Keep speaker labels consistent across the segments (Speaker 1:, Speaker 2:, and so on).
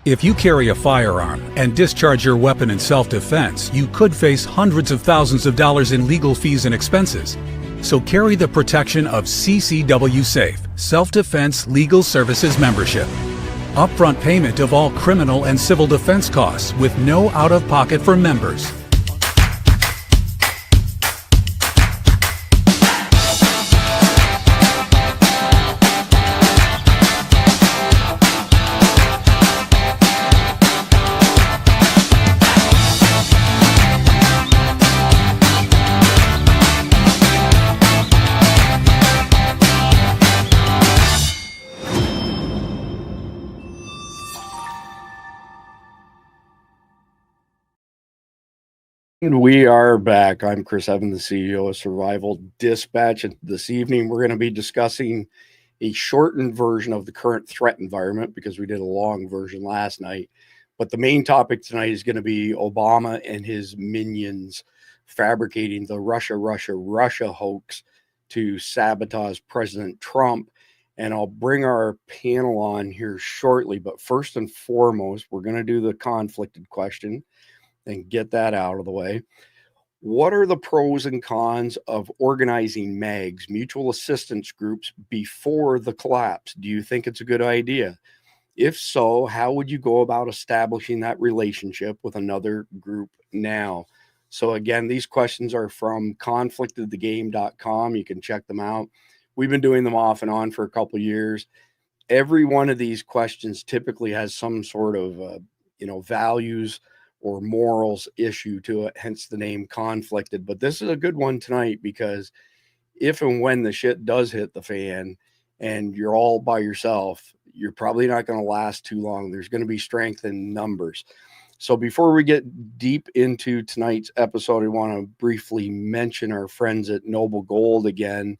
Speaker 1: If you carry a firearm and discharge your weapon in self-defense, you could face hundreds of thousands of dollars in legal fees and expenses. So carry the protection of CCW Safe, Self-Defense Legal Services membership. Upfront payment of all criminal and civil defense costs with no out-of-pocket for members.
Speaker 2: We are back. I'm Chris Evans, the CEO of Survival Dispatch, and this evening we're going to be discussing a shortened version of the current threat environment because we did a long version last night. But the main topic tonight is going to be Obama and his minions fabricating the Russia hoax to sabotage President Trump. And I'll bring our panel on here shortly. But first and foremost, we're going to do the conflicted question and get that out of the way. What are the pros and cons of organizing MAGs, mutual assistance groups, before the collapse? Do you think it's a good idea? If so, how would you go about establishing that relationship with another group now? So again, these questions are from conflictedthegame.com. You can check them out. We've been doing them off and on for a couple of years. Every one of these questions typically has some sort of, values or morals issue to it, hence the name conflicted. But this is a good one tonight because if and when the shit does hit the fan and you're all by yourself, you're probably not going to last too long. There's going to be strength in numbers. So before we get deep into tonight's episode, I want to briefly mention our friends at Noble Gold again.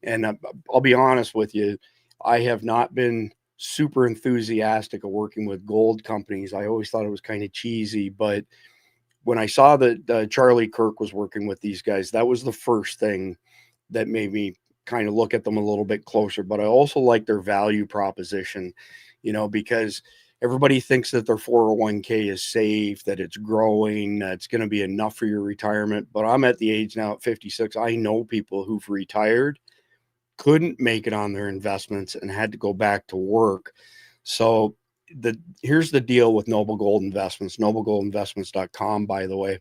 Speaker 2: And I'll be honest with you, I have not been super enthusiastic of working with gold companies. I always thought it was kind of cheesy, but when I saw that Charlie Kirk was working with these guys, that was the first thing that made me kind of look at them a little bit closer. But I also like their value proposition, because everybody thinks that their 401k is safe, that it's growing, that it's going to be enough for your retirement. But I'm at the age now at 56. I know people who've retired, couldn't make it on their investments and had to go back to work. So here's the deal with Noble Gold Investments, noblegoldinvestments.com, by the way.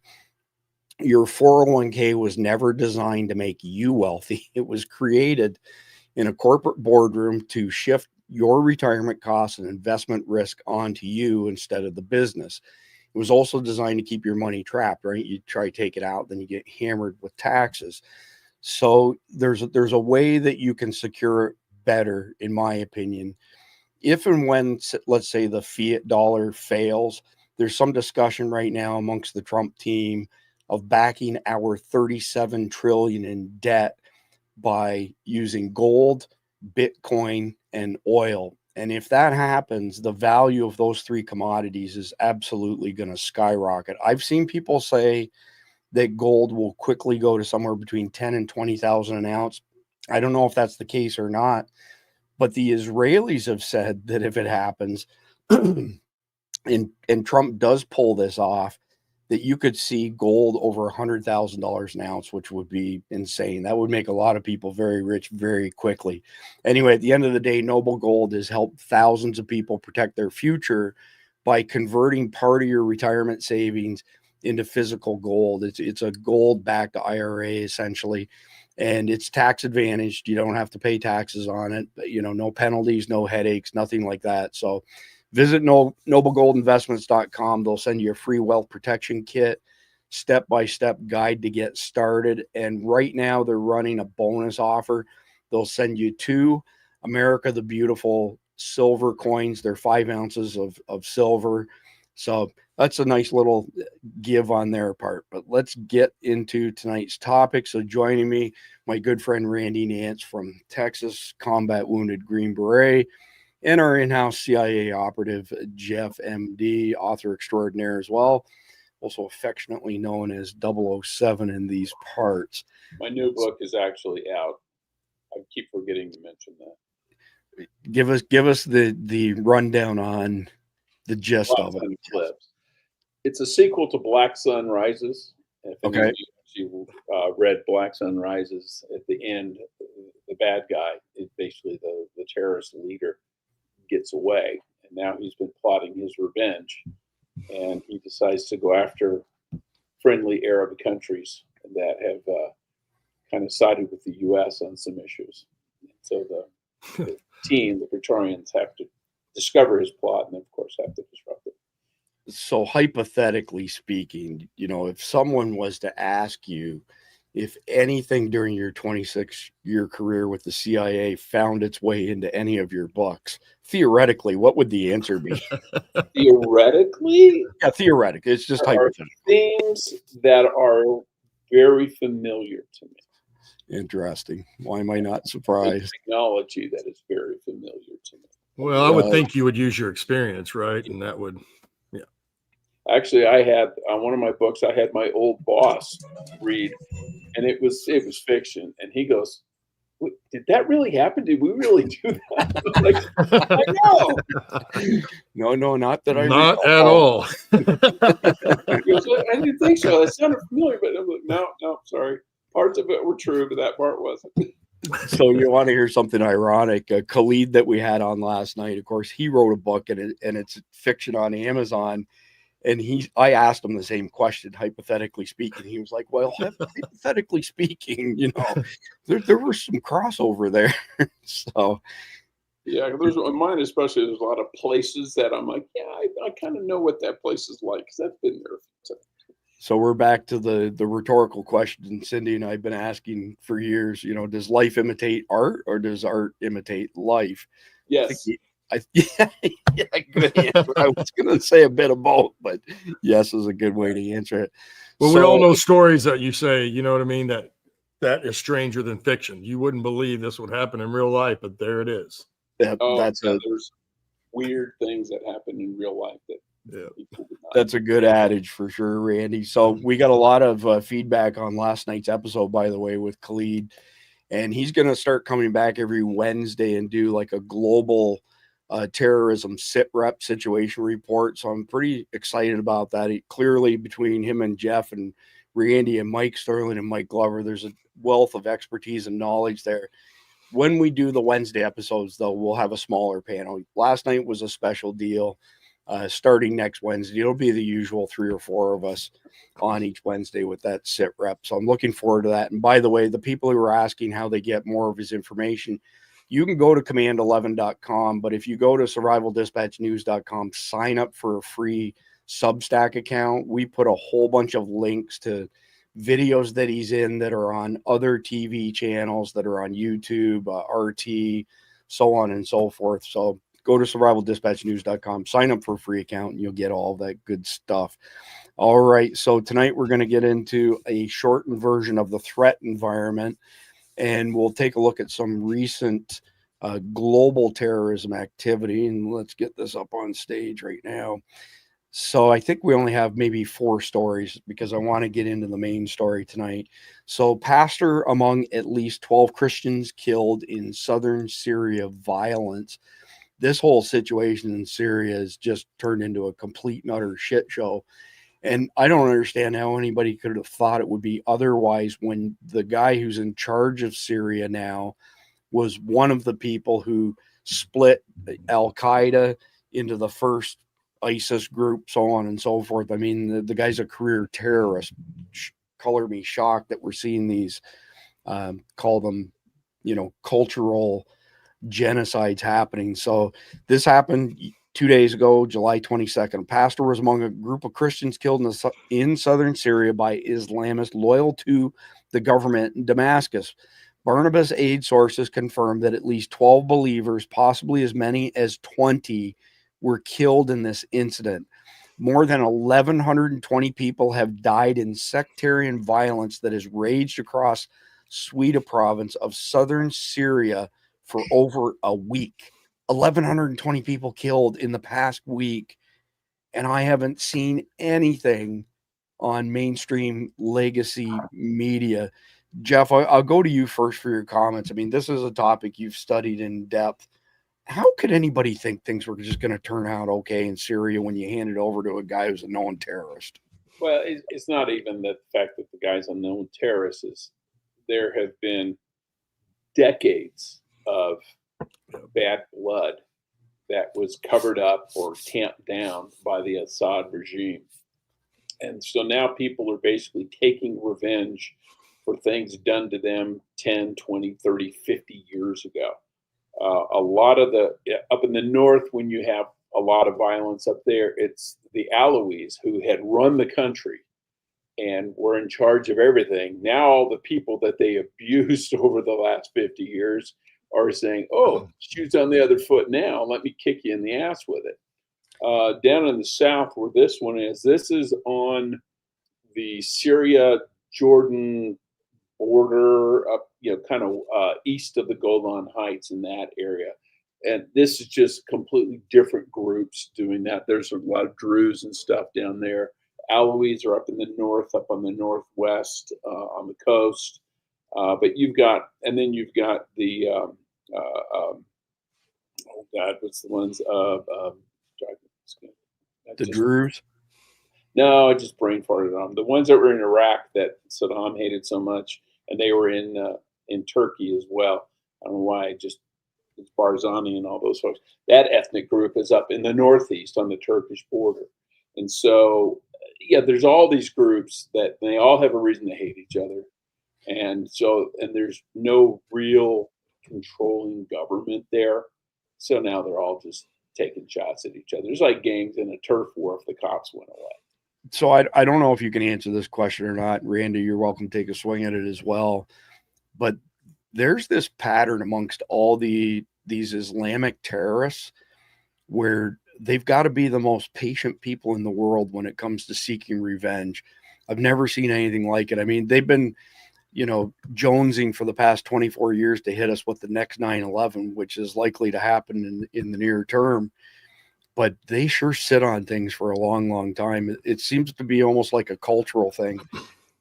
Speaker 2: Your 401k was never designed to make you wealthy. It was created in a corporate boardroom to shift your retirement costs and investment risk onto you instead of the business. It was also designed to keep your money trapped, right? You try to take it out, then you get hammered with taxes. So there's a way that you can secure it better, in my opinion. If and when, let's say, the fiat dollar fails, there's some discussion right now amongst the Trump team of backing our 37 trillion in debt by using gold, Bitcoin, and oil. And if that happens, the value of those three commodities is absolutely going to skyrocket. I've seen people say that gold will quickly go to somewhere between 10 and 20,000 an ounce. I don't know if that's the case or not, but the Israelis have said that if it happens and Trump does pull this off, that you could see gold over $100,000 an ounce, which would be insane. That would make a lot of people very rich very quickly. Anyway, at the end of the day, Noble Gold has helped thousands of people protect their future by converting part of your retirement savings into physical gold. It's a gold-backed IRA essentially, and it's tax advantaged. You don't have to pay taxes on it. No penalties, no headaches, nothing like that. So visit noblegoldinvestments.com. They'll send you a free wealth protection kit, step-by-step guide to get started. And right now they're running a bonus offer. They'll send you 2 America the Beautiful silver coins. They're 5 ounces of silver. So that's a nice little give on their part. But let's get into tonight's topic. So joining me, my good friend Randy Nance from Texas, combat wounded Green Beret, and our in-house CIA operative, Jeff MD, author extraordinaire as well, also affectionately known as 007 in these parts.
Speaker 3: My new book is actually out. I keep forgetting to mention that.
Speaker 2: Give us the rundown on the gist
Speaker 3: Black
Speaker 2: of it.
Speaker 3: Sun Eclipse. It's a sequel to Black Sun Rises. If any
Speaker 2: Okay.
Speaker 3: of you read Black Sun Rises, at the end, the bad guy, is basically the terrorist leader, gets away, and now he's been plotting his revenge, and he decides to go after friendly Arab countries that have kind of sided with the U.S. on some issues. So the team, the Praetorians, have to discover his plot and, of course, have to disrupt it.
Speaker 2: So hypothetically speaking, if someone was to ask you if anything during your 26-year career with the CIA found its way into any of your books, theoretically, what would the answer be?
Speaker 3: Theoretically?
Speaker 2: Yeah, theoretically. It's just
Speaker 3: there are
Speaker 2: hypothetical.
Speaker 3: things that are very familiar to me.
Speaker 2: Interesting. Why am I not surprised?
Speaker 3: Technology that is very familiar to me.
Speaker 4: Well, I would think you would use your experience, right? And that would, yeah.
Speaker 3: Actually, I had on one of my books, I had my old boss read, and it was fiction. And he goes, "Did that really happen? Did we really do that?" I'm like, I know.
Speaker 2: No, not that I
Speaker 4: Not
Speaker 2: recall.
Speaker 4: at all.
Speaker 3: He goes, I didn't think so. That sounded familiar, but I'm like, no, sorry. Parts of it were true, but that part wasn't.
Speaker 2: So you want to hear something ironic? Khalid that we had on last night, of course, he wrote a book and it's fiction on Amazon. And I asked him the same question, hypothetically speaking. He was like, well, hypothetically speaking, there was some crossover there. So
Speaker 3: yeah, there's mine especially. There's a lot of places that I'm like, yeah, I kind of know what that place is like because I've been there.
Speaker 2: So we're back to the rhetorical question Cindy and I have been asking for years. Does life imitate art or does art imitate life?
Speaker 3: Yes.
Speaker 2: Yeah, good answer. I was going to say a bit of both, but yes is a good way to answer it.
Speaker 4: Well, we all know stories that you say, you know what I mean, that is stranger than fiction. You wouldn't believe this would happen in real life, but there it is.
Speaker 3: There's weird things that happen in real life
Speaker 2: that's a good adage for sure, Randy. So we got a lot of feedback on last night's episode, by the way, with Khalid, and he's going to start coming back every Wednesday and do like a global terrorism sit-rep situation report. So I'm pretty excited about that. Clearly, between him and Jeff and Randy and Mike Sterling and Mike Glover, there's a wealth of expertise and knowledge there. When we do the Wednesday episodes, though, we'll have a smaller panel. Last night was a special deal. Starting next Wednesday, it'll be the usual 3 or 4 of us on each Wednesday with that sit rep. So I'm looking forward to that. And by the way, the people who are asking how they get more of his information, you can go to command11.com, but if you go to survivaldispatchnews.com, sign up for a free Substack account. We put a whole bunch of links to videos that he's in that are on other TV channels, that are on YouTube, RT, so on and so forth. So go to survivaldispatchnews.com, sign up for a free account, and you'll get all that good stuff. All right, so tonight we're going to get into a shortened version of the threat environment, and we'll take a look at some recent global terrorism activity. And let's get this up on stage right now. So I think we only have maybe 4 stories because I want to get into the main story tonight. So pastor among at least 12 Christians killed in southern Syria violence. This whole situation in Syria has just turned into a complete and utter shit show. And I don't understand how anybody could have thought it would be otherwise when the guy who's in charge of Syria now was one of the people who split Al-Qaeda into the first ISIS group, so on and so forth. I mean, the guy's a career terrorist. Color me shocked that we're seeing these, call them, cultural genocides happening. So this happened 2 days ago, July 22nd. A pastor was among a group of Christians killed in southern Syria by Islamists loyal to the government in Damascus. Barnabas aid sources confirmed that at least 12 believers, possibly as many as 20, were killed in this incident. More than 1,120 people have died in sectarian violence that has raged across Swida province of southern Syria for over a week. 1,120 people killed in the past week, and I haven't seen anything on mainstream legacy media. Jeff, I'll go to you first for your comments. I mean, this is a topic you've studied in depth. how could anybody think things were just going to turn out okay in Syria when you hand it over to a guy who's a known terrorist?
Speaker 3: Well, it's not even the fact that the guy's a known terrorist. Is there have been decades of bad blood that was covered up or tamped down by the Assad regime. And so now people are basically taking revenge for things done to them 10, 20, 30, 50 years ago. A lot of up in the north, when you have a lot of violence up there, it's the Alawis who had run the country and were in charge of everything. Now all the people that they abused over the last 50 years are saying, oh, shoes on the other foot now, let me kick you in the ass with it. Down in the south where this one is, this is on the Syria-Jordan border, up, kind of east of the Golan Heights in that area. And this is just completely different groups doing that. There's a lot of Druze and stuff down there. Alawis are up in the north, up on the northwest, on the coast. But you've got the, oh God, what's the ones of,
Speaker 2: The Druze?
Speaker 3: No, I just brain farted on them. The ones that were in Iraq that Saddam hated so much, and they were in Turkey as well. I don't know why. It's Barzani and all those folks. That ethnic group is up in the northeast on the Turkish border, and so there's all these groups that they all have a reason to hate each other, and there's no real controlling government there. So now they're all just taking shots at each other. It's like gangs in a turf war if the cops went away.
Speaker 2: So I don't know if you can answer this question or not. Randy, you're welcome to take a swing at it as well. But there's this pattern amongst all these Islamic terrorists where they've got to be the most patient people in the world when it comes to seeking revenge. I've never seen anything like it. I mean, they've been, jonesing for the past 24 years to hit us with the next 9/11, which is likely to happen in the near term. But they sure sit on things for a long, long time. It seems to be almost like a cultural thing.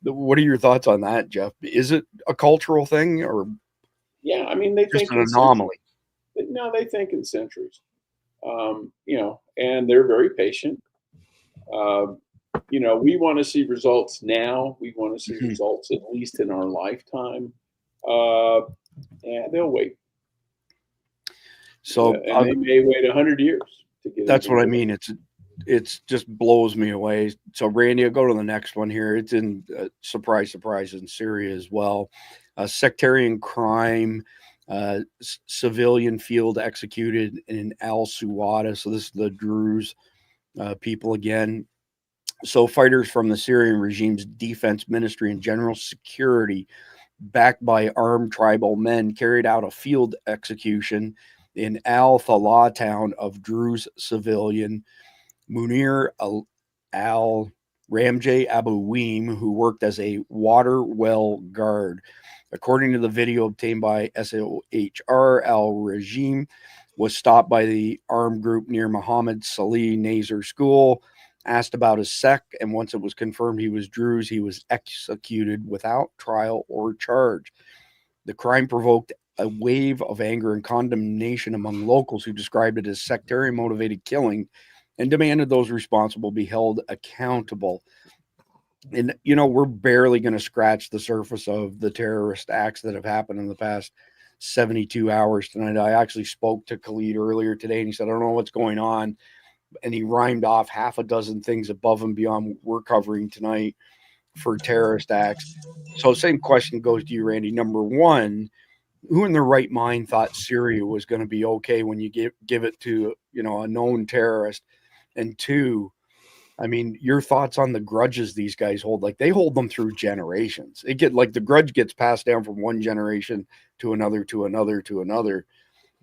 Speaker 2: What are your thoughts on that, Jeff? Is it a cultural thing or?
Speaker 3: Yeah, I mean, they
Speaker 2: just
Speaker 3: think
Speaker 2: an anomaly.
Speaker 3: No, they think in centuries. And they're very patient. We want to see results now. We want to see results at least in our lifetime. And they'll wait.
Speaker 2: So
Speaker 3: and they may wait 100 years to get.
Speaker 2: That's what I mean. It's just blows me away. So Randy, I'll go to the next one here. It's in surprise, in Syria as well. Sectarian crime, civilian field executed in Al Suwada. So this is the Druze people again. So fighters from the Syrian regime's defense ministry and general security, backed by armed tribal men, carried out a field execution in Al Thala town of Druze civilian Munir al Ramjay Abu Weem, who worked as a water well guard. According to the video obtained by SOHR, al-Regime was stopped by the armed group near Muhammad Salih Nazar School, asked about his sect, and once it was confirmed he was Druze, he was executed without trial or charge. The crime provoked a wave of anger and condemnation among locals who described it as sectarian-motivated killing and demanded those responsible be held accountable. And, we're barely going to scratch the surface of the terrorist acts that have happened in the past 72 hours tonight. I actually spoke to Khalid earlier today, and he said, I don't know what's going on. And he rhymed off half a dozen things above and beyond what we're covering tonight for terrorist acts. So same question goes to you, Randy. Number one, who in their right mind thought Syria was going to be okay when you give it to, a known terrorist? And two, I mean, your thoughts on the grudges these guys hold. Like, they hold them through generations. The grudge gets passed down from one generation to another, to another, to another.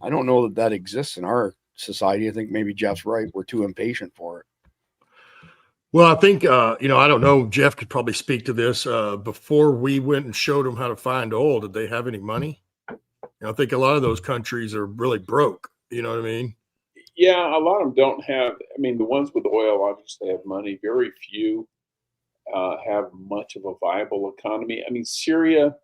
Speaker 2: I don't know that exists in our society. I think maybe Jeff's right. We're too impatient for it.
Speaker 4: Well, I think, I don't know, Jeff could probably speak to this. Before we went and showed them how to find oil, did they have any money? I think a lot of those countries are really broke. You know what I mean?
Speaker 3: Yeah, a lot of them don't have. I mean, the ones with oil obviously have money. Very few have much of a viable economy. I mean, Syria,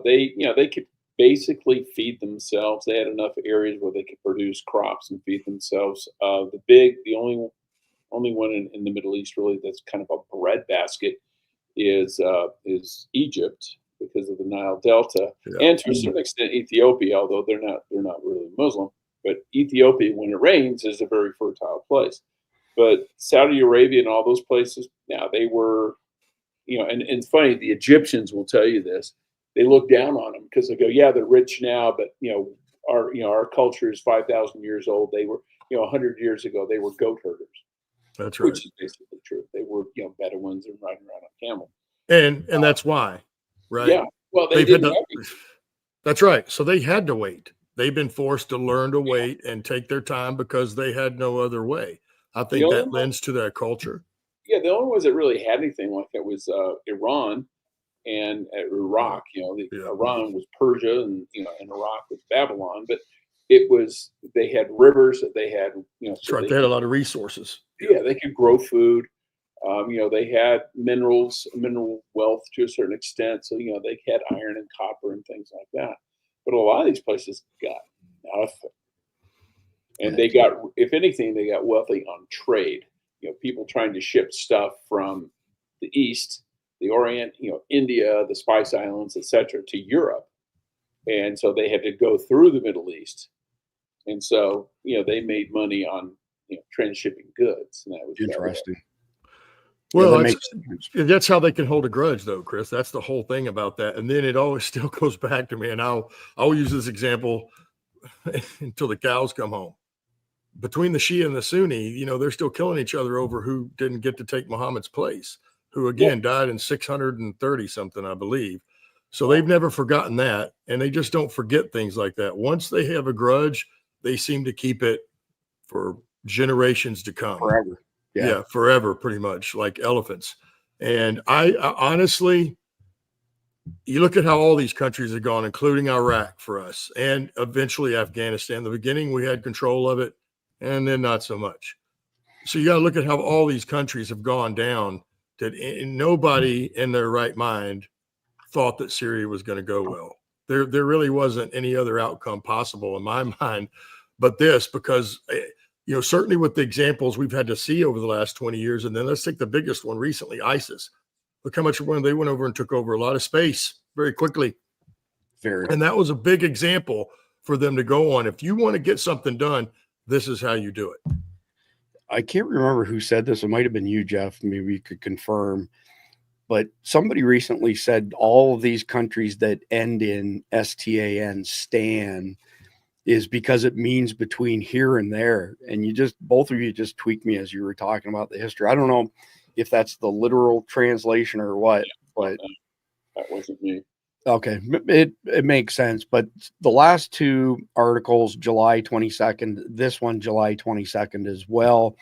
Speaker 3: they could basically feed themselves. They had enough areas where they could produce crops and feed themselves. The only one in the Middle East really that's kind of a breadbasket is Egypt, because of the Nile Delta, and to a certain extent Ethiopia, although they're not really Muslim. But Ethiopia, when it rains, is a very fertile place. But Saudi Arabia and all those places, now they were, and it's funny, the Egyptians will tell you this. They look down on them because they go, yeah, they're rich now, but our culture is 5,000 years old. They were, 100 years ago, they were goat herders.
Speaker 4: That's right.
Speaker 3: Which is basically true. They were, Bedouins and riding around on camel.
Speaker 4: And that's why, right?
Speaker 3: Yeah. Well, they didn't
Speaker 4: that's right. So they had to wait. They've been forced to learn to wait and take their time because they had no other way. I think that lends to their culture.
Speaker 3: Yeah, the only ones that really had anything like that was Iran and Iraq. Iran was Persia, and Iraq was Babylon. But they had rivers. They had
Speaker 4: That's right. They had a lot of resources.
Speaker 3: Yeah, they could grow food. They had mineral wealth to a certain extent. So, they had iron and copper and things like that. But a lot of these places got nothing. And they got, if anything, they got wealthy on trade. People trying to ship stuff from the East, the Orient, India, the Spice Islands, etc., to Europe. And so they had to go through the Middle East. And so, they made money on transshipping goods. And that was
Speaker 2: interesting.
Speaker 4: Well, that's how they can hold a grudge, though, Chris. That's the whole thing about that. And then it always still goes back to me. And I'll use this example until the cows come home. Between the Shia and the Sunni, they're still killing each other over who didn't get to take Muhammad's place, who again died in 630 something, I believe. So they've never forgotten that. And they just don't forget things like that. Once they have a grudge, they seem to keep it for generations to come.
Speaker 2: Forever.
Speaker 4: Yeah, forever, pretty much, like elephants. And I honestly, you look at how all these countries have gone, including Iraq for us, and eventually Afghanistan. In the beginning, we had control of it, and then not so much. So you got to look at how all these countries have gone down. That nobody in their right mind thought that Syria was going to go well. There really wasn't any other outcome possible in my mind, but this, because certainly with the examples we've had to see over the last 20 years, and then let's take the biggest one recently, ISIS. Look how much they went over and took over a lot of space very quickly. And that was a big example for them to go on. If you want to get something done, this is how you do it.
Speaker 2: I can't remember who said this. It might have been you, Jeff. Maybe you could confirm. But somebody recently said all of these countries that end in STAN is because it means between here and there. And both of you just tweaked me as you were talking about the history. I don't know if that's the literal translation or what, but
Speaker 3: that wasn't me.
Speaker 2: Okay. It makes sense. But the last two articles, July 22nd, this one, July 22nd as well.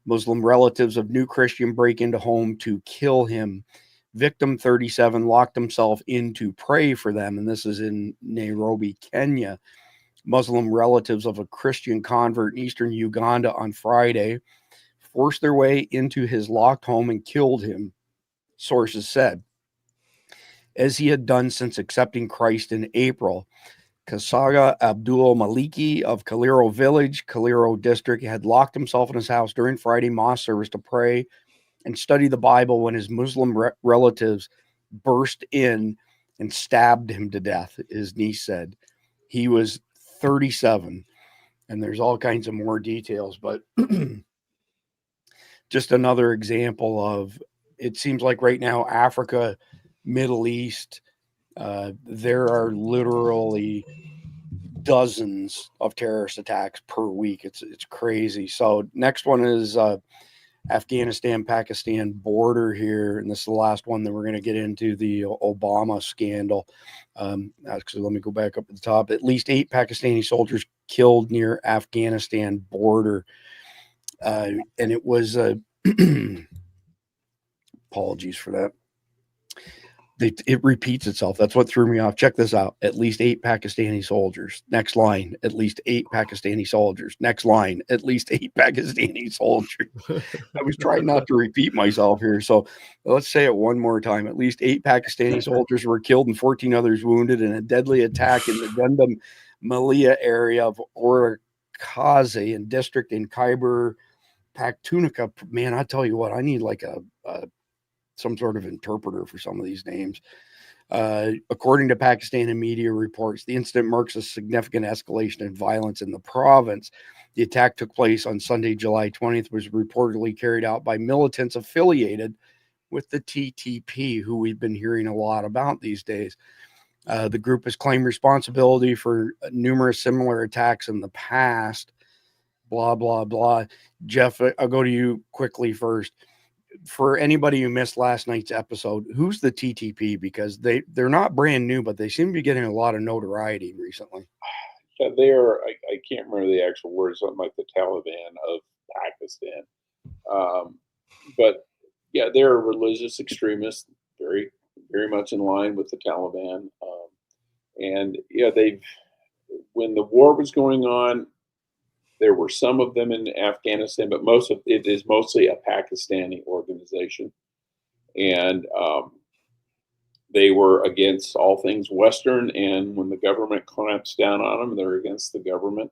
Speaker 2: Muslim relatives of new Christian break into home to kill him. Victim 37 locked himself in to pray for them. And this is in Nairobi, Kenya. Muslim relatives of a Christian convert in eastern Uganda on Friday forced their way into his locked home and killed him, sources said, as he had done since accepting Christ in April. Kasaga Abdul Maliki of Kaliro Village, Kaliro District, had locked himself in his house during Friday mosque service to pray and study the Bible when his Muslim relatives burst in and stabbed him to death, his niece said. He was 37, and there's all kinds of more details, but just another example of, it seems like right now, Africa, Middle East, there are literally dozens of terrorist attacks per week. It's crazy. So next one is Afghanistan-Pakistan border here, and this is the last one that we're going to get into, the Obama scandal. Actually, let me go back up at the top. At least 8 Pakistani soldiers killed near Afghanistan border. And it was apologies for that. It repeats itself. That's what threw me off. Check this out. At least 8 Pakistani soldiers. Next line, at least 8 Pakistani soldiers. Next line, at least 8 Pakistani soldiers. I was trying not to repeat myself here. So let's say it one more time. At least 8 Pakistani soldiers were killed and 14 others wounded in a deadly attack in the Gundam Malia area of Orakaze and district in Khyber Pakhtunkhwa. Man, I tell you what, I need like some sort of interpreter for some of these names. According to Pakistani media reports, the incident marks a significant escalation in violence in the province. The attack took place on Sunday, July 20th, was reportedly carried out by militants affiliated with the TTP, who we've been hearing a lot about these days. The group has claimed responsibility for numerous similar attacks in the past. Blah, blah, blah. Jeff, I'll go to you quickly first. For anybody who missed last night's episode, who's the TTP? Because they're not brand new, but they seem to be getting a lot of notoriety recently.
Speaker 3: Yeah, they are. I can't remember the actual words. Something like the Taliban of Pakistan. But yeah, they're religious extremists, very, very much in line with the Taliban. And yeah, when the war was going on, there were some of them in Afghanistan, but most of it is mostly a Pakistani organization. And they were against all things Western. And when the government clamps down on them, they're against the government.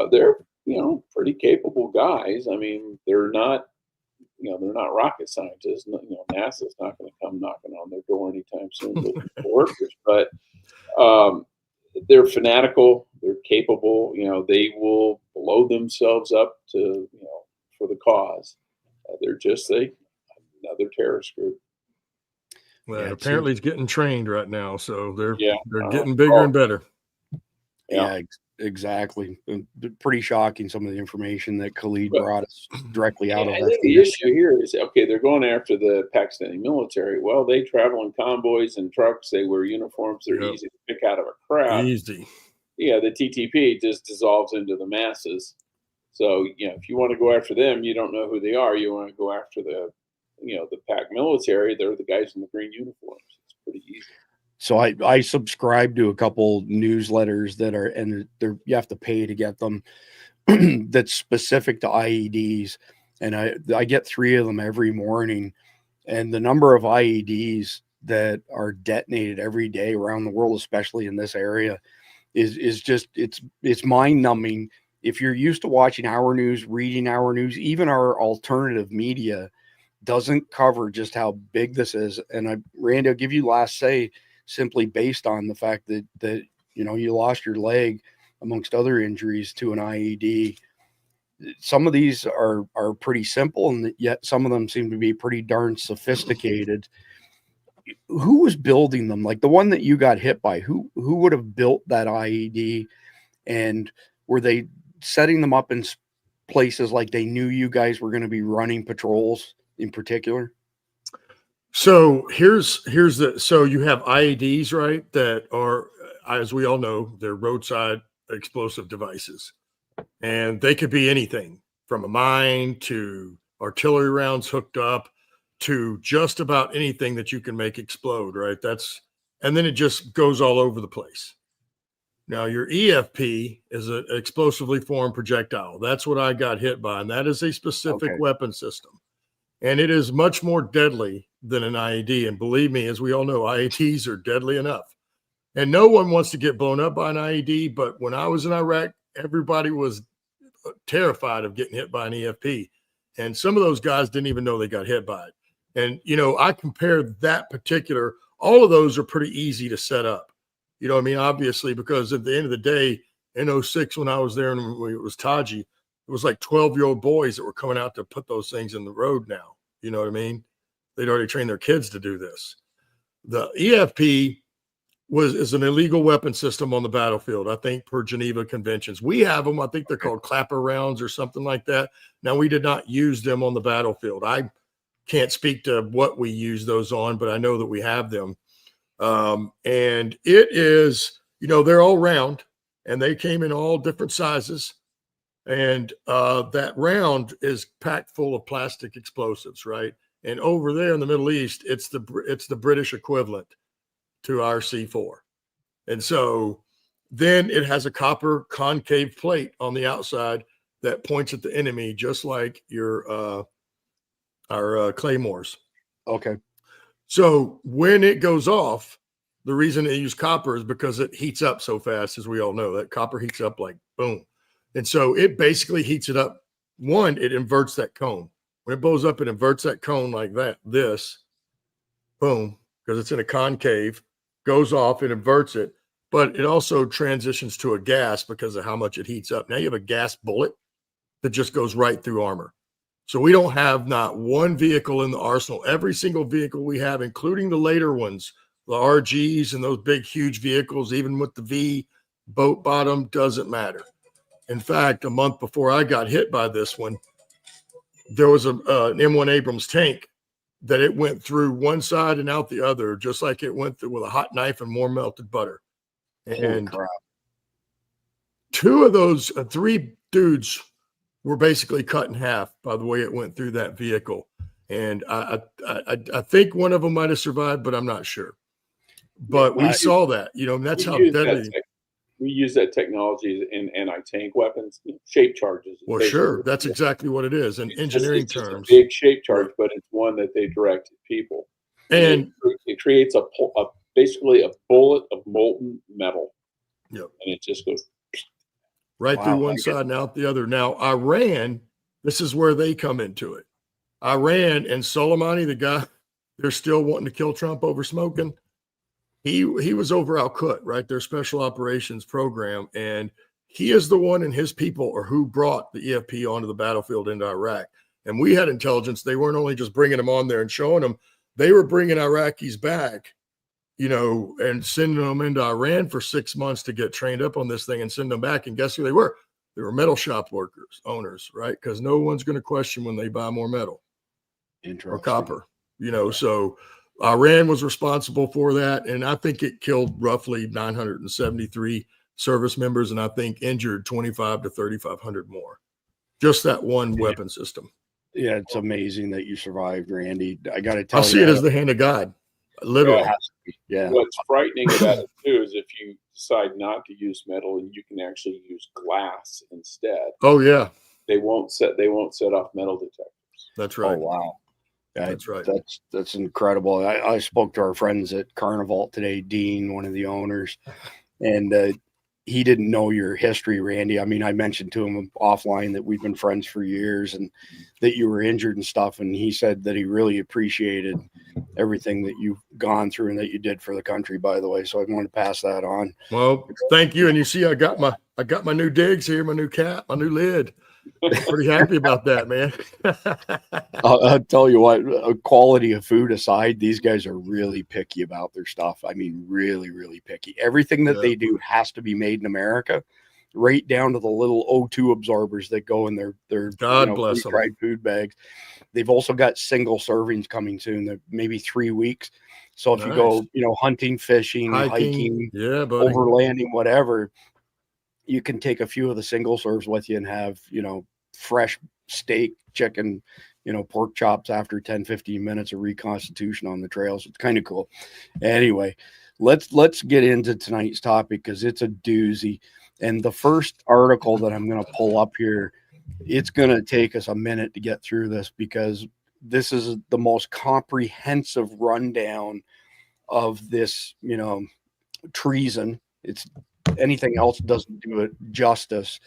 Speaker 3: They're, pretty capable guys. I mean, they're not rocket scientists. NASA's not going to come knocking on their door anytime soon looking for workers. But they're fanatical. They're capable. They will blow themselves up for the cause. They're just another terrorist group.
Speaker 4: Well, apparently he's getting trained right now, so they're getting bigger and better.
Speaker 2: Yeah, exactly. Pretty shocking, some of the information that Khalid brought us directly out of.
Speaker 3: I think the issue here is, okay, they're going after the Pakistani military. Well, they travel in convoys and trucks. They wear uniforms. They're easy to pick out of a crowd.
Speaker 4: Easy.
Speaker 3: Yeah, the TTP just dissolves into the masses. So, if you want to go after them, you don't know who they are. You want to go after the Pak military. They're the guys in the green uniforms. It's pretty easy.
Speaker 2: So I subscribe to a couple newsletters that are, and you have to pay to get them, that's specific to IEDs. And I get 3 of them every morning. And the number of IEDs that are detonated every day around the world, especially in this area, is just, it's mind numbing. If you're used to watching our news, reading our news, even our alternative media doesn't cover just how big this is. And Randy, I'll give you last say, simply based on the fact that you lost your leg amongst other injuries to an IED. Some of these are pretty simple, and yet some of them seem to be pretty darn sophisticated. Who was building them? Like the one that you got hit by, who would have built that IED? And were they setting them up in places like they knew you guys were going to be running patrols in particular?
Speaker 4: So so you have IEDs, right? That are, as we all know, they're roadside explosive devices, and they could be anything from a mine to artillery rounds hooked up to just about anything that you can make explode, right? And then it just goes all over the place. Now your EFP is an explosively formed projectile. That's what I got hit by, and that is a specific weapon system. And it is much more deadly than an IED. And believe me, as we all know, IEDs are deadly enough. And no one wants to get blown up by an IED. But when I was in Iraq, everybody was terrified of getting hit by an EFP. And some of those guys didn't even know they got hit by it. And, I compared that particular, all of those are pretty easy to set up. You know what I mean? Obviously, because at the end of the day, in 2006, when I was there and it was Taji, it was like 12-year-old boys that were coming out to put those things in the road now. You know what I mean? They'd already trained their kids to do this. The EFP is an illegal weapon system on the battlefield, I think, per Geneva Conventions. We have them. I think they're called clapper rounds or something like that. Now, we did not use them on the battlefield. I can't speak to what we use those on, but I know that we have them. And it is, they're all round, and they came in all different sizes. And that round is packed full of plastic explosives, right? And over there in the Middle East, it's the British equivalent to our C4. And so then it has a copper concave plate on the outside that points at the enemy, just like our claymores.
Speaker 2: Okay.
Speaker 4: So when it goes off, the reason they use copper is because it heats up so fast, as we all know. That copper heats up like boom. And so it basically heats it up. One, it inverts that cone. When it blows up, it inverts that cone like that. This, boom, because it's in a concave, goes off, it inverts it. But it also transitions to a gas because of how much it heats up. Now you have a gas bullet that just goes right through armor. So we don't have not one vehicle in the arsenal. Every single vehicle we have, including the later ones, the RGs and those big, huge vehicles, even with the V boat bottom, doesn't matter. In fact, a month before I got hit by this one, there was an M1 Abrams tank that it went through one side and out the other, just like it went through with a hot knife and more melted butter. And two of those, three dudes were basically cut in half by the way it went through that vehicle. And I think one of them might have survived, but I'm not sure. But we saw that, and that's how deadly.
Speaker 3: We use that technology in anti-tank weapons, shape charges.
Speaker 4: Well, sure. That's exactly what it is in engineering terms.
Speaker 3: A big shape charge, but it's one that they direct at people.
Speaker 4: And
Speaker 3: it creates basically a bullet of molten metal.
Speaker 4: Yep.
Speaker 3: And it just goes
Speaker 4: right through one side and out the other. Now, Iran, this is where they come into it. Iran and Soleimani, the guy they're still wanting to kill Trump over smoking, he was over Al-Qut, right? Their special operations program. And he is the one and his people are who brought the EFP onto the battlefield into Iraq. And we had intelligence. They weren't only just bringing them on there and showing them, they were bringing Iraqis back, and sending them into Iran for 6 months to get trained up on this thing and send them back. And guess who they were? They were metal shop workers, owners, right? Because no one's going to question when they buy more metal or copper, So Iran was responsible for that. And I think it killed roughly 973 service members. And I think injured 25 to 3,500 more. Just that one weapon system.
Speaker 2: Yeah, it's amazing that you survived, Randy. I got to tell you.
Speaker 4: I see it as the hand of God. Literally.
Speaker 2: Yeah.
Speaker 3: What's frightening about it too is if you decide not to use metal and you can actually use glass instead.
Speaker 4: Oh yeah.
Speaker 3: They won't set off metal detectors.
Speaker 4: That's right.
Speaker 2: Oh wow. Yeah,
Speaker 4: that's right.
Speaker 2: That's incredible. I spoke to our friends at Carnival today, Dean, one of the owners, and he didn't know your history, Randy. I mean, I mentioned to him offline that we've been friends for years and that you were injured and stuff. And he said that he really appreciated everything that you've gone through and that you did for the country, by the way. So I want to pass that on.
Speaker 4: Well, thank you. And you see, I got my new digs here, my new cap, my new lid. Pretty happy about that, man.
Speaker 2: I'll tell you what, quality of food aside, these guys are really picky about their stuff. I mean, really, really picky. Everything that they do has to be made in America, right down to the little O2 absorbers that go in their
Speaker 4: God bless them.
Speaker 2: Dried food bags. They've also got single servings coming soon, maybe 3 weeks. So if you go, hunting, fishing, hiking, overlanding, whatever, you can take a few of the single serves with you and have, fresh steak, chicken, pork chops after 10, 15 minutes of reconstitution on the trails. It's kind of cool. Anyway, let's get into tonight's topic because it's a doozy. And the first article that I'm going to pull up here, it's going to take us a minute to get through this because this is the most comprehensive rundown of this, treason. It's anything else doesn't do it justice.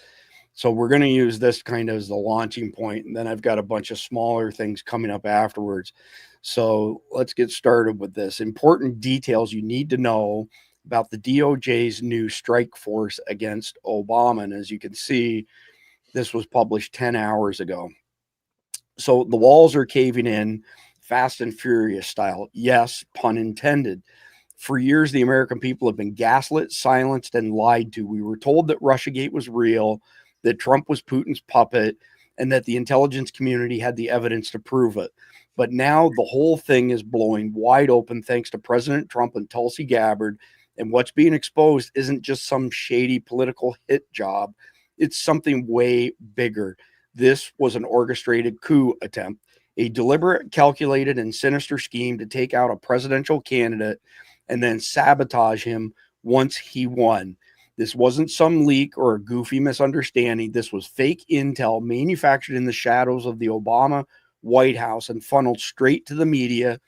Speaker 2: So we're going to use this kind of as the launching point, and then I've got a bunch of smaller things coming up afterwards. So let's get started with this. Important details you need to know about the DOJ's new strike force against Obama. And as you can see, this was published 10 hours ago. So the walls are caving in, Fast and Furious style. Yes, pun intended. For years, the American people have been gaslit, silenced, and lied to. We were told that Russiagate was real, that Trump was Putin's puppet, and that the intelligence community had the evidence to prove it. But now the whole thing is blowing wide open thanks to President Trump and Tulsi Gabbard. And what's being exposed isn't just some shady political hit job. It's something way bigger. This was an orchestrated coup attempt. a deliberate, calculated, and sinister scheme to take out a presidential candidate and then sabotage him once he won. This wasn't some leak or a goofy misunderstanding. This was fake intel manufactured in the shadows of the Obama White House and funneled straight to the media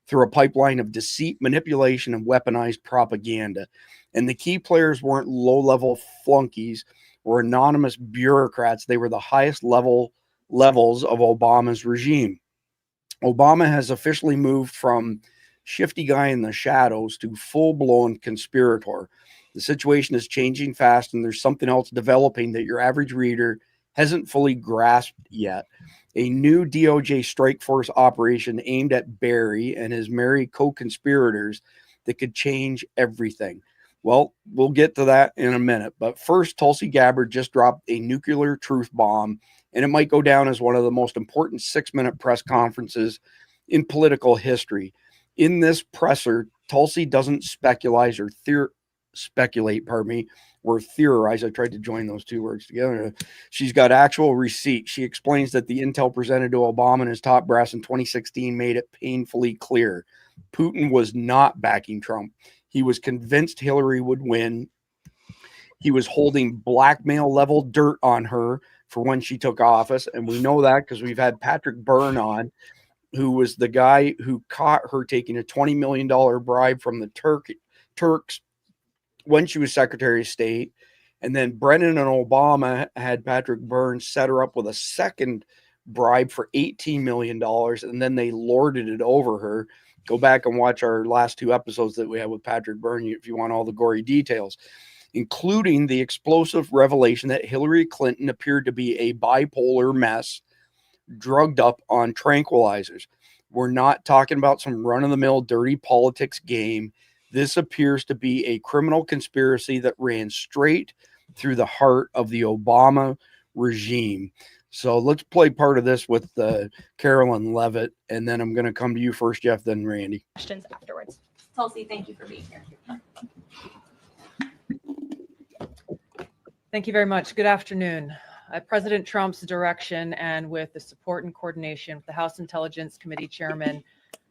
Speaker 2: through a pipeline of deceit, manipulation, and weaponized propaganda. And the key players weren't low-level flunkies or anonymous bureaucrats. They were the highest levels of Obama's regime. Obama has officially moved from shifty guy in the shadows to full-blown conspirator. The situation is changing fast, and there's something else developing that your average reader hasn't fully grasped yet. A new DOJ Strike Force operation aimed at Barry and his merry co-conspirators that could change everything. Well, we'll get to that in a minute. But first, Tulsi Gabbard just dropped a nuclear truth bomb, and it might go down as one of the most important 6-minute press conferences in political history. In this presser, Tulsi doesn't speculate or theorize. I tried to join those two words together. She's got actual receipts. She explains that the intel presented to Obama and his top brass in 2016 made it painfully clear Putin was not backing Trump. He was convinced Hillary would win. He was holding blackmail level dirt on her for when she took office. And we know that because we've had Patrick Byrne on, who was the guy who caught her taking a $20 million bribe from the Turks when she was Secretary of State. And then Brennan and Obama had Patrick Byrne set her up with a second bribe for $18 million. And then they lorded it over her. Go back and watch our last 2 episodes that we had with Patrick Byrne if you want all the gory details, including the explosive revelation that Hillary Clinton appeared to be a bipolar mess, drugged up on tranquilizers. We're not talking about some run-of-the-mill dirty politics game. This appears to be a criminal conspiracy that ran straight through the heart of the Obama regime. So let's play part of this with Carolyn Levitt, and then I'm going to come to you first, Jeff, then Randy.
Speaker 5: Questions afterwards. Tulsi, thank you for being here.
Speaker 6: Thank you very much. Good afternoon. At President Trump's direction and with the support and coordination with the House Intelligence Committee Chairman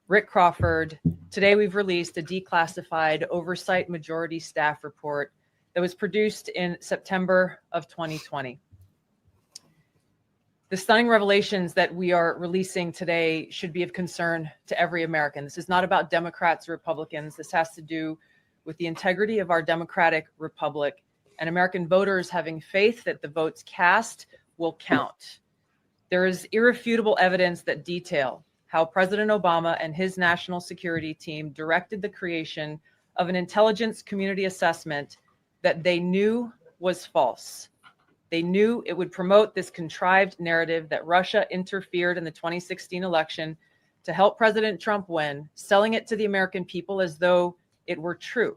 Speaker 6: Rick Crawford, today we've released a declassified oversight majority staff report that was produced in September of 2020. The stunning revelations that we are releasing today should be of concern to every American. This is not about Democrats or Republicans. This has to do with the integrity of our democratic republic and American voters having faith that the votes cast will count. There is irrefutable evidence that detail how President Obama and his national security team directed the creation of an intelligence community assessment that they knew was false. They knew it would promote this contrived narrative that Russia interfered in the 2016 election to help President Trump win, selling it to the American people as though it were true.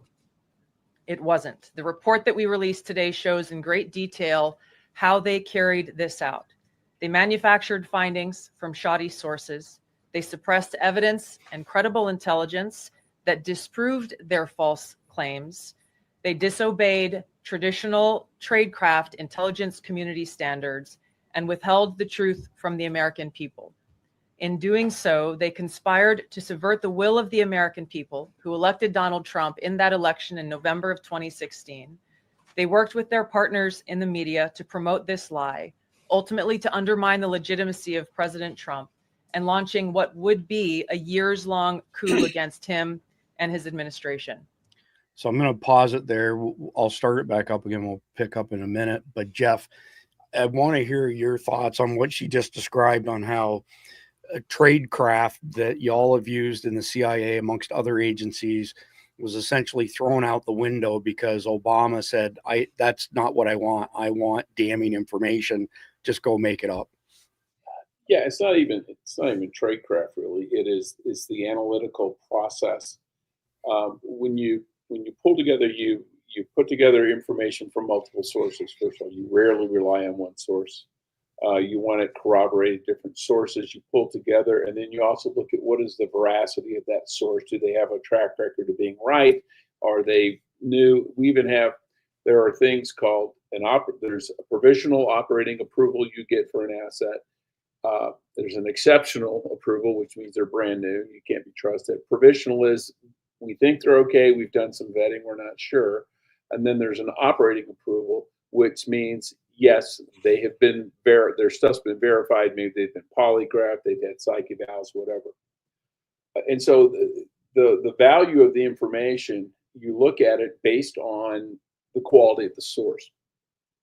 Speaker 6: It wasn't. The report that we released today shows in great detail how they carried this out. They manufactured findings from shoddy sources. They suppressed evidence and credible intelligence that disproved their false claims. They disobeyed traditional tradecraft intelligence community standards and withheld the truth from the American people. In doing so, they conspired to subvert the will of the American people who elected Donald Trump in that election in November of 2016. They worked with their partners in the media to promote this lie, ultimately to undermine the legitimacy of President Trump and launching what would be a years-long coup against him and his administration.
Speaker 2: So I'm going to pause it there. I'll start it back up again. We'll pick up in a minute. But Jeff, I want to hear your thoughts on what she just described on how a tradecraft that y'all have used in the CIA amongst other agencies was essentially thrown out the window because Obama said, that's not what I want. I want damning information. Just go make it up.
Speaker 3: Yeah, it's not even tradecraft really. It's the analytical process. When you pull together, you put together information from multiple sources. First of all, you rarely rely on one source. You want it corroborated, different sources you pull together, and then you also look at what is the veracity of that source. Do they have a track record of being right? Are they new? There are things called there's a provisional operating approval you get for an asset. There's an exceptional approval, which means they're brand new. You can't be trusted. Provisional is we think they're okay. We've done some vetting. We're not sure. And then there's an operating approval, which means, yes, they have been their stuff's been verified. Maybe they've been polygraphed. They've had psych evals, whatever. And so the value of the information, you look at it based on the quality of the source.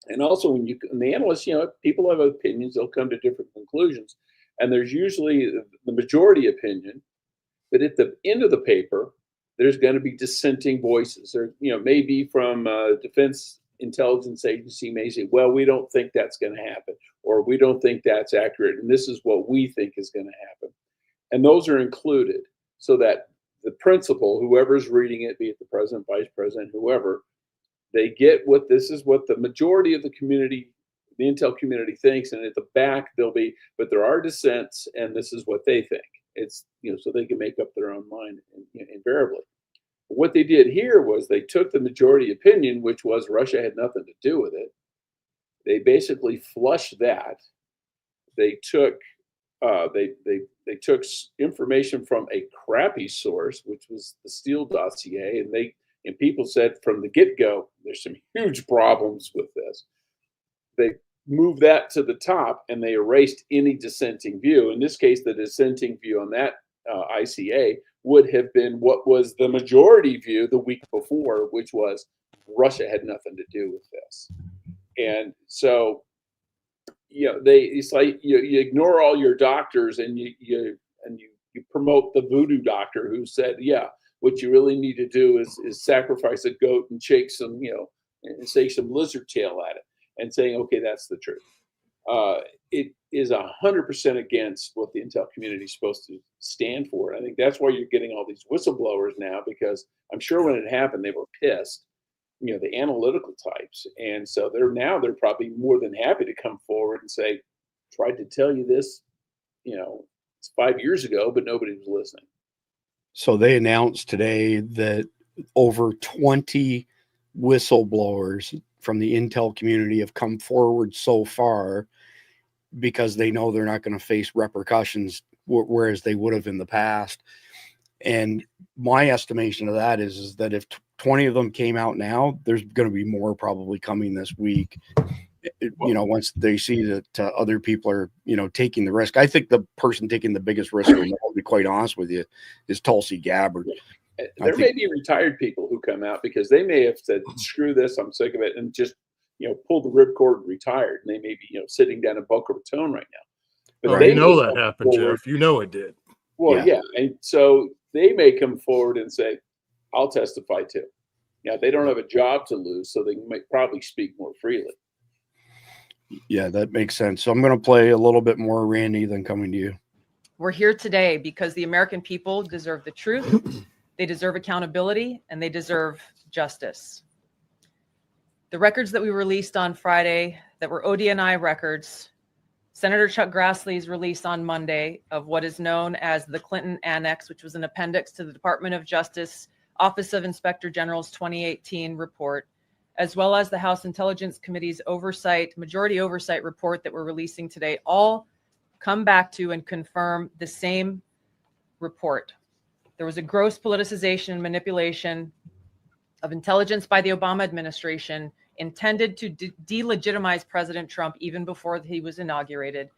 Speaker 3: And also when the analysts, people have opinions, they'll come to different conclusions. And there's usually the majority opinion, but at the end of the paper, there's going to be dissenting voices. There, maybe from Defense Intelligence Agency may say, well, we don't think that's going to happen, or we don't think that's accurate, and this is what we think is going to happen. And those are included so that the principal, whoever's reading it, be it the president, vice president, whoever, they get this is what the majority of the community, the intel community thinks, and at the back there'll be, but there are dissents, and this is what they think. It's, so they can make up their own mind invariably. But what they did here was they took the majority opinion, which was Russia had nothing to do with it. They basically flushed that. They took they took information from a crappy source, which was the Steele dossier, and people said from the get-go, there's some huge problems with this. They moved that to the top, and they erased any dissenting view. In this case, the dissenting view on that ICA would have been what was the majority view the week before, which was Russia had nothing to do with this. And so, it's like you ignore all your doctors and you promote the voodoo doctor who said, yeah, what you really need to do is sacrifice a goat and shake some, and say some lizard tail at it and saying, okay, that's the truth. It is 100% against what the intel community is supposed to stand for. I think that's why you're getting all these whistleblowers now, because I'm sure when it happened, they were pissed, the analytical types. And so they're probably more than happy to come forward and say, tried to tell you this, it's 5 years ago, but nobody was listening.
Speaker 2: So they announced today that over 20 whistleblowers from the intel community have come forward so far because they know they're not going to face repercussions, whereas they would have in the past. And my estimation of that is that if 20 of them came out now, there's going to be more probably coming this week. Once they see that other people are, taking the risk. I think the person taking the biggest risk, to be quite honest with you, is Tulsi Gabbard.
Speaker 3: There may be retired people who come out because they may have said, screw this, I'm sick of it, and just, pull the ripcord and retired. And they may be, sitting down in Boca Raton right now. But
Speaker 4: they know that happened, Jeff. It did.
Speaker 3: Well, yeah. And so they may come forward and say, I'll testify too. Yeah, they don't have a job to lose, so they might probably speak more freely.
Speaker 2: Yeah, that makes sense. So I'm going to play a little bit more Randy than coming to you.
Speaker 6: We're here today because the American people deserve the truth, they deserve accountability, and they deserve justice. The records that we released on Friday that were ODNI records, Senator Chuck Grassley's release on Monday of what is known as the Clinton Annex, which was an appendix to the Department of Justice Office of Inspector General's 2018 report, as well as the House Intelligence Committee's majority oversight report that we're releasing today, all come back to and confirm the same report. There was a gross politicization and manipulation of intelligence by the Obama administration intended to delegitimize President Trump even before he was inaugurated,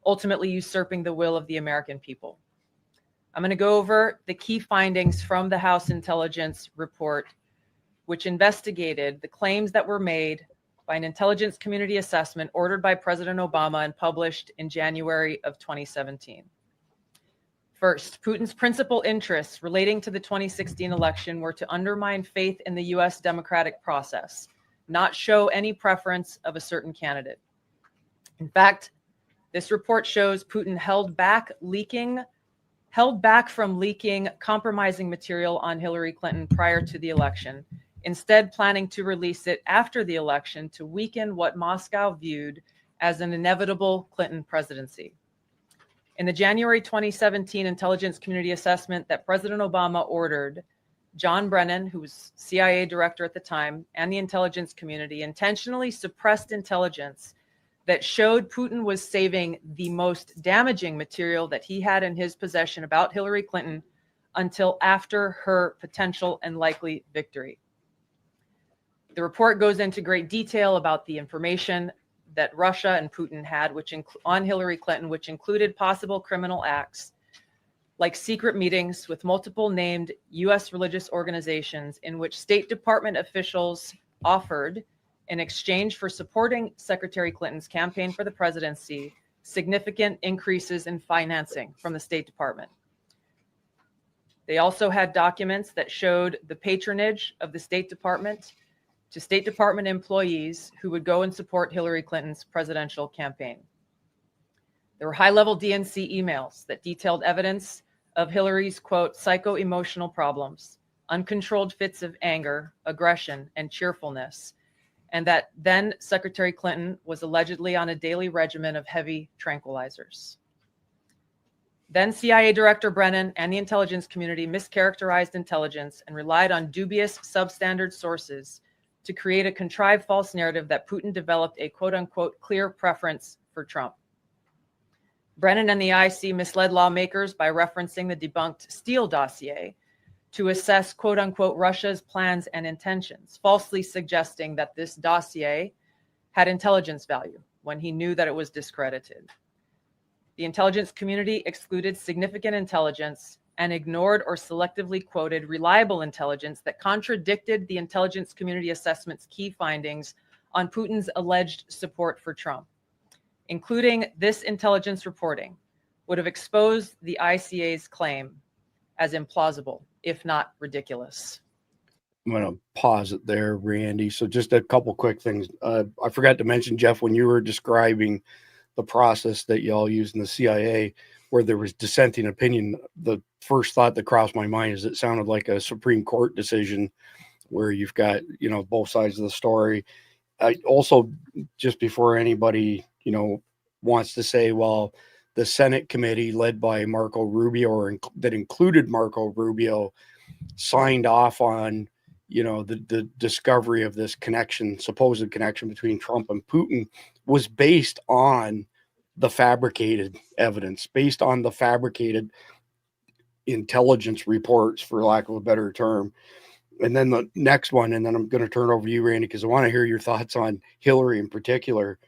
Speaker 6: ultimately usurping the will of the American people. I'm going to go over the key findings from the House Intelligence Report, which investigated the claims that were made by an intelligence community assessment ordered by President Obama and published in January of 2017. First, Putin's principal interests relating to the 2016 election were to undermine faith in the U.S. democratic process, not show any preference of a certain candidate. In fact, this report shows Putin held back from leaking compromising material on Hillary Clinton prior to the election, instead planning to release it after the election to weaken what Moscow viewed as an inevitable Clinton presidency. In the January 2017 intelligence community assessment that President Obama ordered, John Brennan, who was CIA director at the time, and the intelligence community intentionally suppressed intelligence that showed Putin was saving the most damaging material that he had in his possession about Hillary Clinton until after her potential and likely victory. The report goes into great detail about the information that Russia and Putin had on Hillary Clinton, which included possible criminal acts like secret meetings with multiple named U.S. religious organizations in which State Department officials offered, in exchange for supporting Secretary Clinton's campaign for the presidency, significant increases in financing from the State Department. They also had documents that showed the patronage of the State Department to State Department employees who would go and support Hillary Clinton's presidential campaign. There were high-level DNC emails that detailed evidence of Hillary's, quote, psycho-emotional problems, uncontrolled fits of anger, aggression, and cheerfulness, and that then Secretary Clinton was allegedly on a daily regimen of heavy tranquilizers. Then CIA Director Brennan and the intelligence community mischaracterized intelligence and relied on dubious substandard sources to create a contrived false narrative that Putin developed a quote-unquote clear preference for Trump. Brennan and the IC misled lawmakers by referencing the debunked Steele dossier to assess quote-unquote Russia's plans and intentions, falsely suggesting that this dossier had intelligence value when he knew that it was discredited. The intelligence community excluded significant intelligence and ignored or selectively quoted reliable intelligence that contradicted the intelligence community assessment's key findings on Putin's alleged support for Trump. Including this intelligence reporting would have exposed the ICA's claim as implausible, if not ridiculous.
Speaker 2: I'm going to pause it there, Randy. So just a couple quick things. I forgot to mention, Jeff, when you were describing the process that y'all use in the CIA, where there was dissenting opinion, the first thought that crossed my mind is it sounded like a Supreme Court decision where you've got, both sides of the story. I also, just before anybody, wants to say, well, the Senate committee led by Marco Rubio, or that included Marco Rubio, signed off on, the discovery of this connection, supposed connection between Trump and Putin, was based on the fabricated evidence, based on the fabricated intelligence reports, for lack of a better term. And then the next one, and then I'm going to turn it over to you, Randy, because I want to hear your thoughts on Hillary in particular.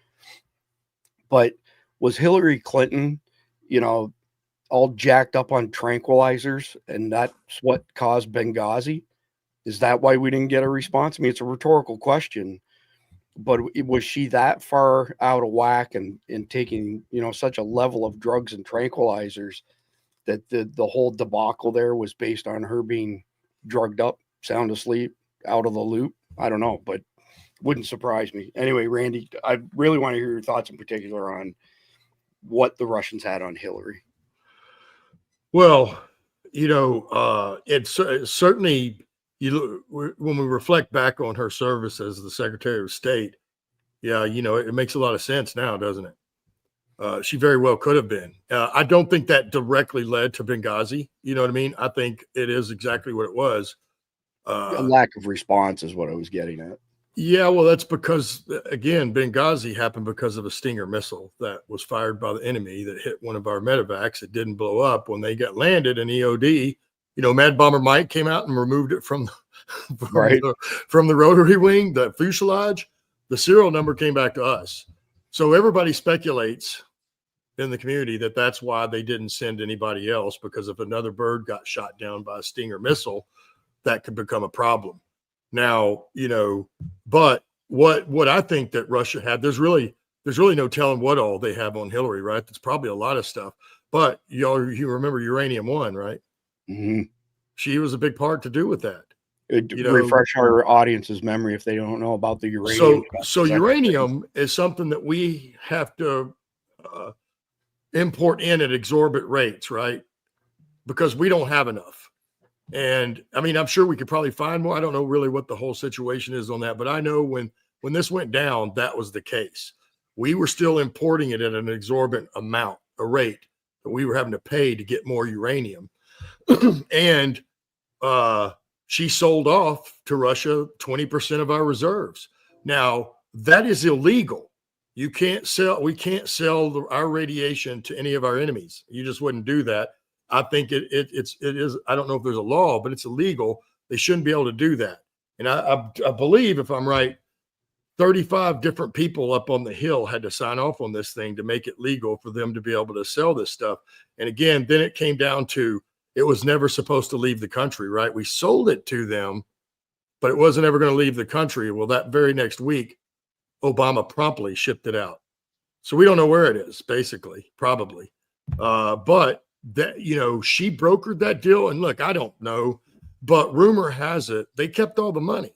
Speaker 2: But was Hillary Clinton, all jacked up on tranquilizers, and that's what caused Benghazi? Is that why we didn't get a response? I mean, it's a rhetorical question, but was she that far out of whack and taking, such a level of drugs and tranquilizers that the whole debacle there was based on her being drugged up, sound asleep, out of the loop? I don't know, but wouldn't surprise me. Anyway, Randy, I really want to hear your thoughts in particular on what the Russians had on Hillary.
Speaker 4: Well, it's certainly, when we reflect back on her service as the Secretary of State, it makes a lot of sense now, doesn't it? She very well could have been. I don't think that directly led to Benghazi. You know what I mean? I think it is exactly what it was.
Speaker 2: A lack of response is what I was getting at.
Speaker 4: Yeah, well, that's because, again, Benghazi happened because of a Stinger missile that was fired by the enemy that hit one of our medevacs. It didn't blow up. When they got landed in EOD, Mad Bomber Mike came out and removed it from the rotary wing, the fuselage. The serial number came back to us. So everybody speculates in the community that that's why they didn't send anybody else, because if another bird got shot down by a Stinger missile, that could become a problem. Now, but what I think that Russia had, there's really no telling what all they have on Hillary, right? That's probably a lot of stuff. But you remember Uranium One, right?
Speaker 2: Mm-hmm.
Speaker 4: She was a big part to do with that.
Speaker 2: Refresh our audience's memory if they don't know about the uranium.
Speaker 4: So uranium is something that we have to import in at exorbitant rates, right? Because we don't have enough. And I mean, I'm sure we could probably find more. I don't know really what the whole situation is on that, but I know when this went down, that was the case. We were still importing it at an exorbitant amount, a rate that we were having to pay to get more uranium. And she sold off to Russia 20% of our reserves. Now, that is illegal. We can't sell our radiation to any of our enemies. You just wouldn't do that. I think it is. I don't know if there's a law, but it's illegal. They shouldn't be able to do that. And I believe, if I'm right, 35 different people up on the Hill had to sign off on this thing to make it legal for them to be able to sell this stuff. And again, then it came down to, it was never supposed to leave the country, right? We sold it to them, but it wasn't ever going to leave the country. Well, that very next week, Obama promptly shipped it out. So we don't know where it is, basically, probably. But that, she brokered that deal. And look, I don't know, but rumor has it they kept all the money.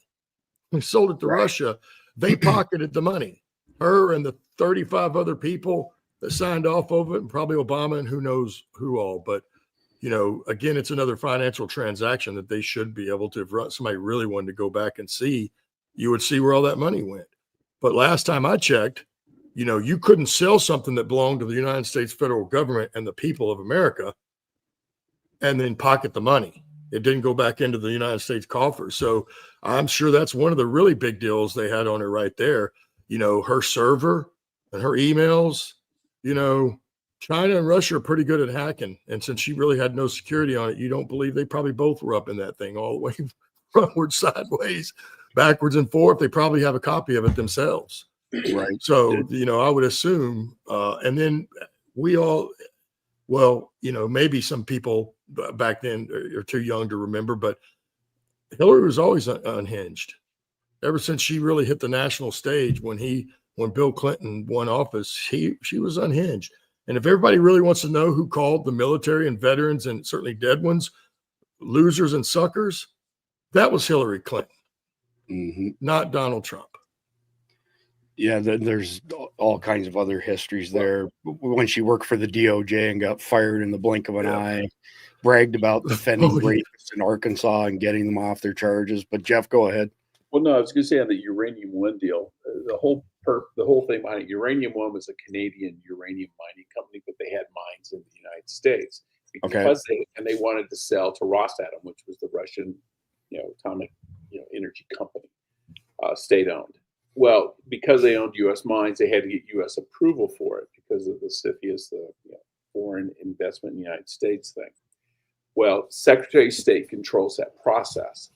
Speaker 4: They sold it to Russia. They pocketed the money. Her and the 35 other people that signed off of it, and probably Obama and who knows who all. But, again, it's another financial transaction that they should be able to, if somebody really wanted to go back and see, you would see where all that money went. But last time I checked, you couldn't sell something that belonged to the United States federal government and the people of America and then pocket the money. It didn't go back into the United States coffers. So I'm sure that's one of the really big deals they had on her right there. Her server and her emails, China and Russia are pretty good at hacking. And since she really had no security on it, you don't believe they probably both were up in that thing all the way frontward, sideways, backwards and forth. They probably have a copy of it themselves.
Speaker 2: Right.
Speaker 4: So, I would assume, and then we all, maybe some people back then are too young to remember, but Hillary was always unhinged ever since she really hit the national stage. When Bill Clinton won office, she was unhinged. And if everybody really wants to know who called the military and veterans, and certainly dead ones, losers and suckers, that was Hillary Clinton.
Speaker 2: Mm-hmm.
Speaker 4: Not Donald Trump.
Speaker 2: Yeah, there's all kinds of other histories there. When she worked for the DOJ and got fired in the blink of an eye, bragged about defending rapists in Arkansas and getting them off their charges. But Jeff, go ahead.
Speaker 3: Well, no, I was going to say on the Uranium One deal, the whole thing behind it, Uranium One was a Canadian uranium mining company, but they had mines in the United States because they wanted to sell to Rosatom, which was the Russian, atomic, energy company, state-owned. Well, because they owned U.S. mines, they had to get U.S. approval for it because of the CFIUS, the Foreign Investment in the United States thing. Well, Secretary of State controls that process,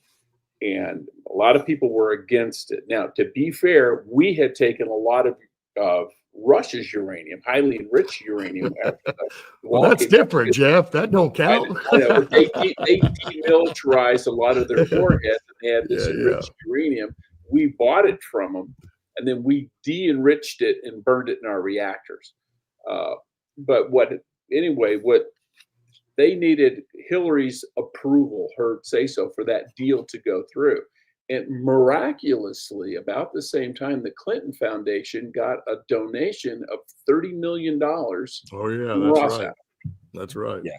Speaker 3: and a lot of people were against it. Now, to be fair, we had taken a lot of Russia's uranium, highly enriched uranium.
Speaker 4: Well, that's different, Jeff. That don't count.
Speaker 3: I know, but they demilitarized a lot of their warheads, and they had this enriched uranium. We bought it from them, and then we de-enriched it and burned it in our reactors. But what they needed Hillary's approval, her say-so, for that deal to go through. And miraculously, about the same time, the Clinton Foundation got a donation of $30 million.
Speaker 4: Oh yeah, that's right. That's right.
Speaker 2: Yeah.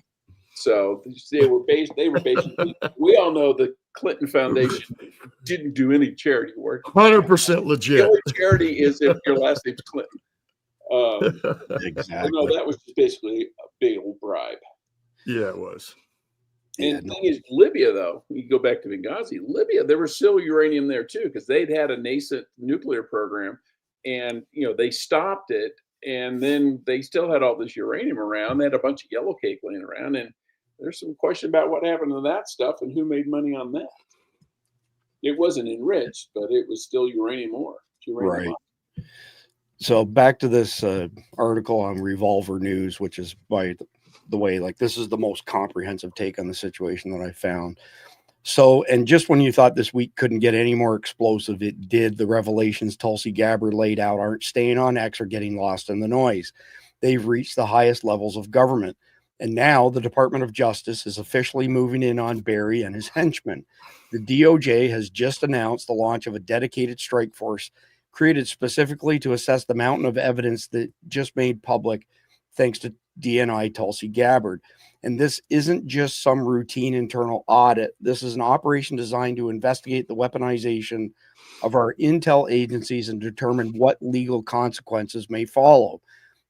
Speaker 3: So they were basically, we all know the Clinton Foundation didn't do any charity work.
Speaker 4: 100% legit.
Speaker 3: The only charity is if your last name's Clinton.
Speaker 2: Exactly.
Speaker 3: No, that was just basically a big old bribe.
Speaker 4: Yeah, it was.
Speaker 3: And the thing is, Libya, though, you go back to Benghazi, Libya, there was still uranium there too, because they'd had a nascent nuclear program, and they stopped it, and then they still had all this uranium around. They had a bunch of yellow cake laying around, and there's some question about what happened to that stuff and who made money on that. It wasn't enriched, but it was still uranium ore.
Speaker 2: Right. So back to this article on Revolver News, which is, by the way, this is the most comprehensive take on the situation that I found. So, and just when you thought this week couldn't get any more explosive, it did. The revelations Tulsi Gabbard laid out aren't staying on X or getting lost in the noise. They've reached the highest levels of government. And now the Department of Justice is officially moving in on Barry and his henchmen. The DOJ has just announced the launch of a dedicated strike force created specifically to assess the mountain of evidence that just made public thanks to DNI Tulsi Gabbard. And this isn't just some routine internal audit. This is an operation designed to investigate the weaponization of our intel agencies and determine what legal consequences may follow.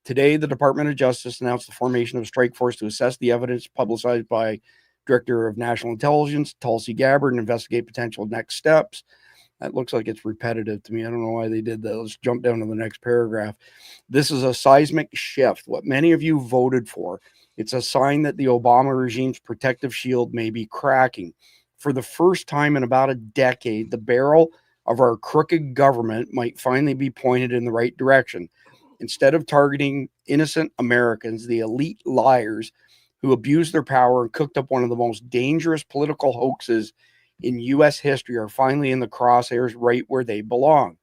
Speaker 2: Today, the Department of Justice announced the formation of a strike force to assess the evidence publicized by Director of National Intelligence Tulsi Gabbard and investigate potential next steps. That looks like it's repetitive to me. I don't know why they did that. Let's jump down to the next paragraph. This is a seismic shift, what many of you voted for. It's a sign that the Obama regime's protective shield may be cracking. For the first time in about a decade, the barrel of our crooked government might finally be pointed in the right direction. Instead of targeting innocent Americans, the elite liars who abused their power and cooked up one of the most dangerous political hoaxes in U.S. history are finally in the crosshairs right where they belong.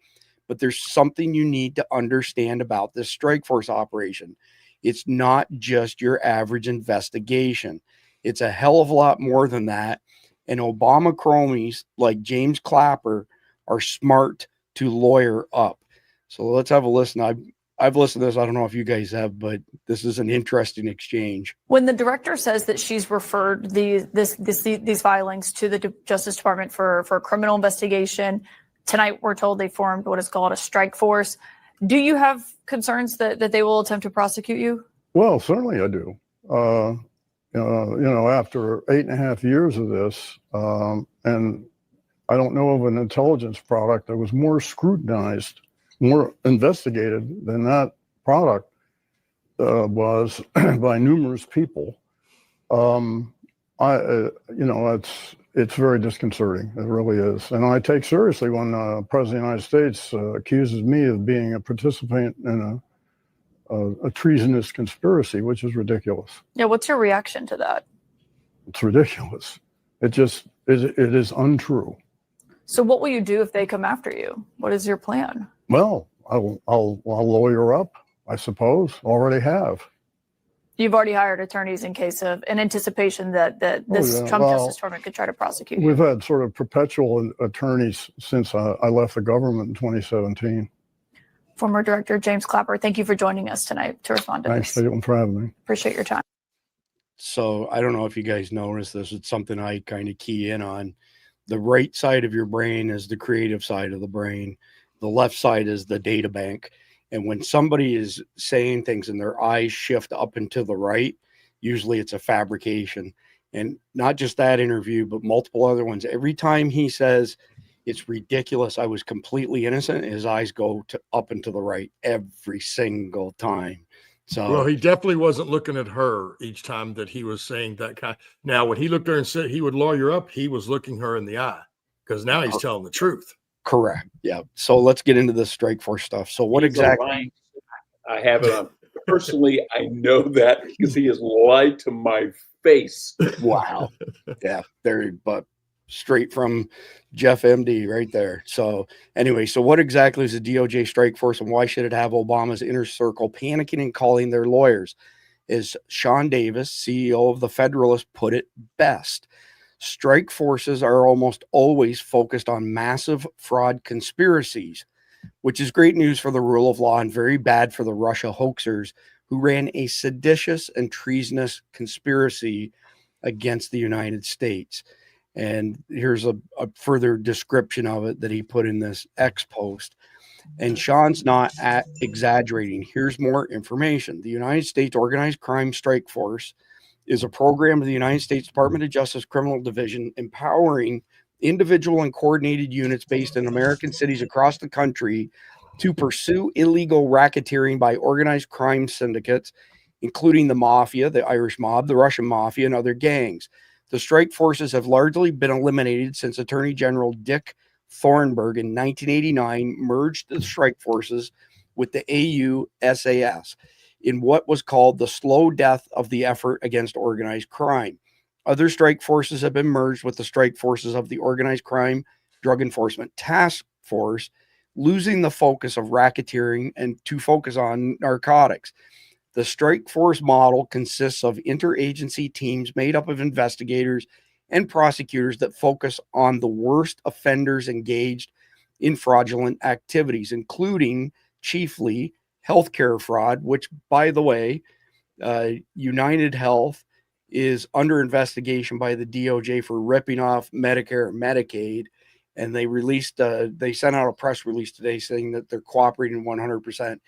Speaker 2: But there's something you need to understand about this Strike Force operation. It's not just your average investigation. It's a hell of a lot more than that. And Obama chromies like James Clapper are smart to lawyer up. So let's have a listen. I've listened to this. I don't know if you guys have, but this is an interesting exchange.
Speaker 7: When the director says that she's referred these filings to the Justice Department for a criminal investigation, tonight we're told they formed what is called a strike force. Do you have concerns that they will attempt to prosecute you?
Speaker 8: Well, certainly I do. After 8.5 years of this, and I don't know of an intelligence product that was more scrutinized, more investigated than that product was by numerous people. It's very disconcerting. It really is. And I take seriously when the President of the United States accuses me of being a participant in a treasonous conspiracy, which is ridiculous.
Speaker 7: Yeah, what's your reaction to that?
Speaker 8: It's ridiculous. It is untrue.
Speaker 7: So what will you do if they come after you? What is your plan?
Speaker 8: Well, I'll lawyer up, I suppose. Already have.
Speaker 7: You've already hired attorneys in anticipation that this Trump Justice Department could try to prosecute you.
Speaker 8: We've had sort of perpetual attorneys since I left the government in 2017.
Speaker 7: Former Director James Clapper, thank you for joining us tonight to respond to
Speaker 8: Thanks
Speaker 7: this.
Speaker 8: for having me.
Speaker 7: Appreciate your time.
Speaker 2: So I don't know if you guys noticed this. It's something I kind of key in on. The right side of your brain is the creative side of the brain. The left side is the data bank. And when somebody is saying things and their eyes shift up and to the right, usually it's a fabrication. And not just that interview, but multiple other ones. Every time he says, it's ridiculous, I was completely innocent, his eyes go to up and to the right every single time. So,
Speaker 4: well, he definitely wasn't looking at her each time that he was saying that kind. Now, when he looked at her and said he would lawyer up, he was looking her in the eye because now he's telling the truth.
Speaker 2: Correct. Yeah. So let's get into the Strike Force stuff. So what exactly?
Speaker 3: I have it on. Personally, I know that because he has lied to my face.
Speaker 2: Wow. Yeah. But straight from Jeff MD right there. So anyway, so what exactly is the DOJ Strike Force and why should it have Obama's inner circle panicking and calling their lawyers? As Sean Davis, CEO of the Federalist, put it best. Strike forces are almost always focused on massive fraud conspiracies, which is great news for the rule of law and very bad for the Russia hoaxers who ran a seditious and treasonous conspiracy against the United States. And here's a further description of it that he put in this X post. And Sean's not exaggerating. Here's more information. The United States Organized Crime Strike Force is a program of the United States Department of Justice Criminal Division empowering individual and coordinated units based in American cities across the country to pursue illegal racketeering by organized crime syndicates, including the mafia, the Irish mob, the Russian mafia, and other gangs. The strike forces have largely been eliminated since Attorney General Dick Thornburgh in 1989 merged the strike forces with the AUSAS in what was called the slow death of the effort against organized crime. Other strike forces have been merged with the strike forces of the Organized Crime Drug Enforcement Task Force, losing the focus of racketeering and to focus on narcotics. The strike force model consists of interagency teams made up of investigators and prosecutors that focus on the worst offenders engaged in fraudulent activities, including chiefly healthcare fraud, which, by the way, United Health is under investigation by the DOJ for ripping off Medicare and Medicaid. And they sent out a press release today saying that they're cooperating 100%.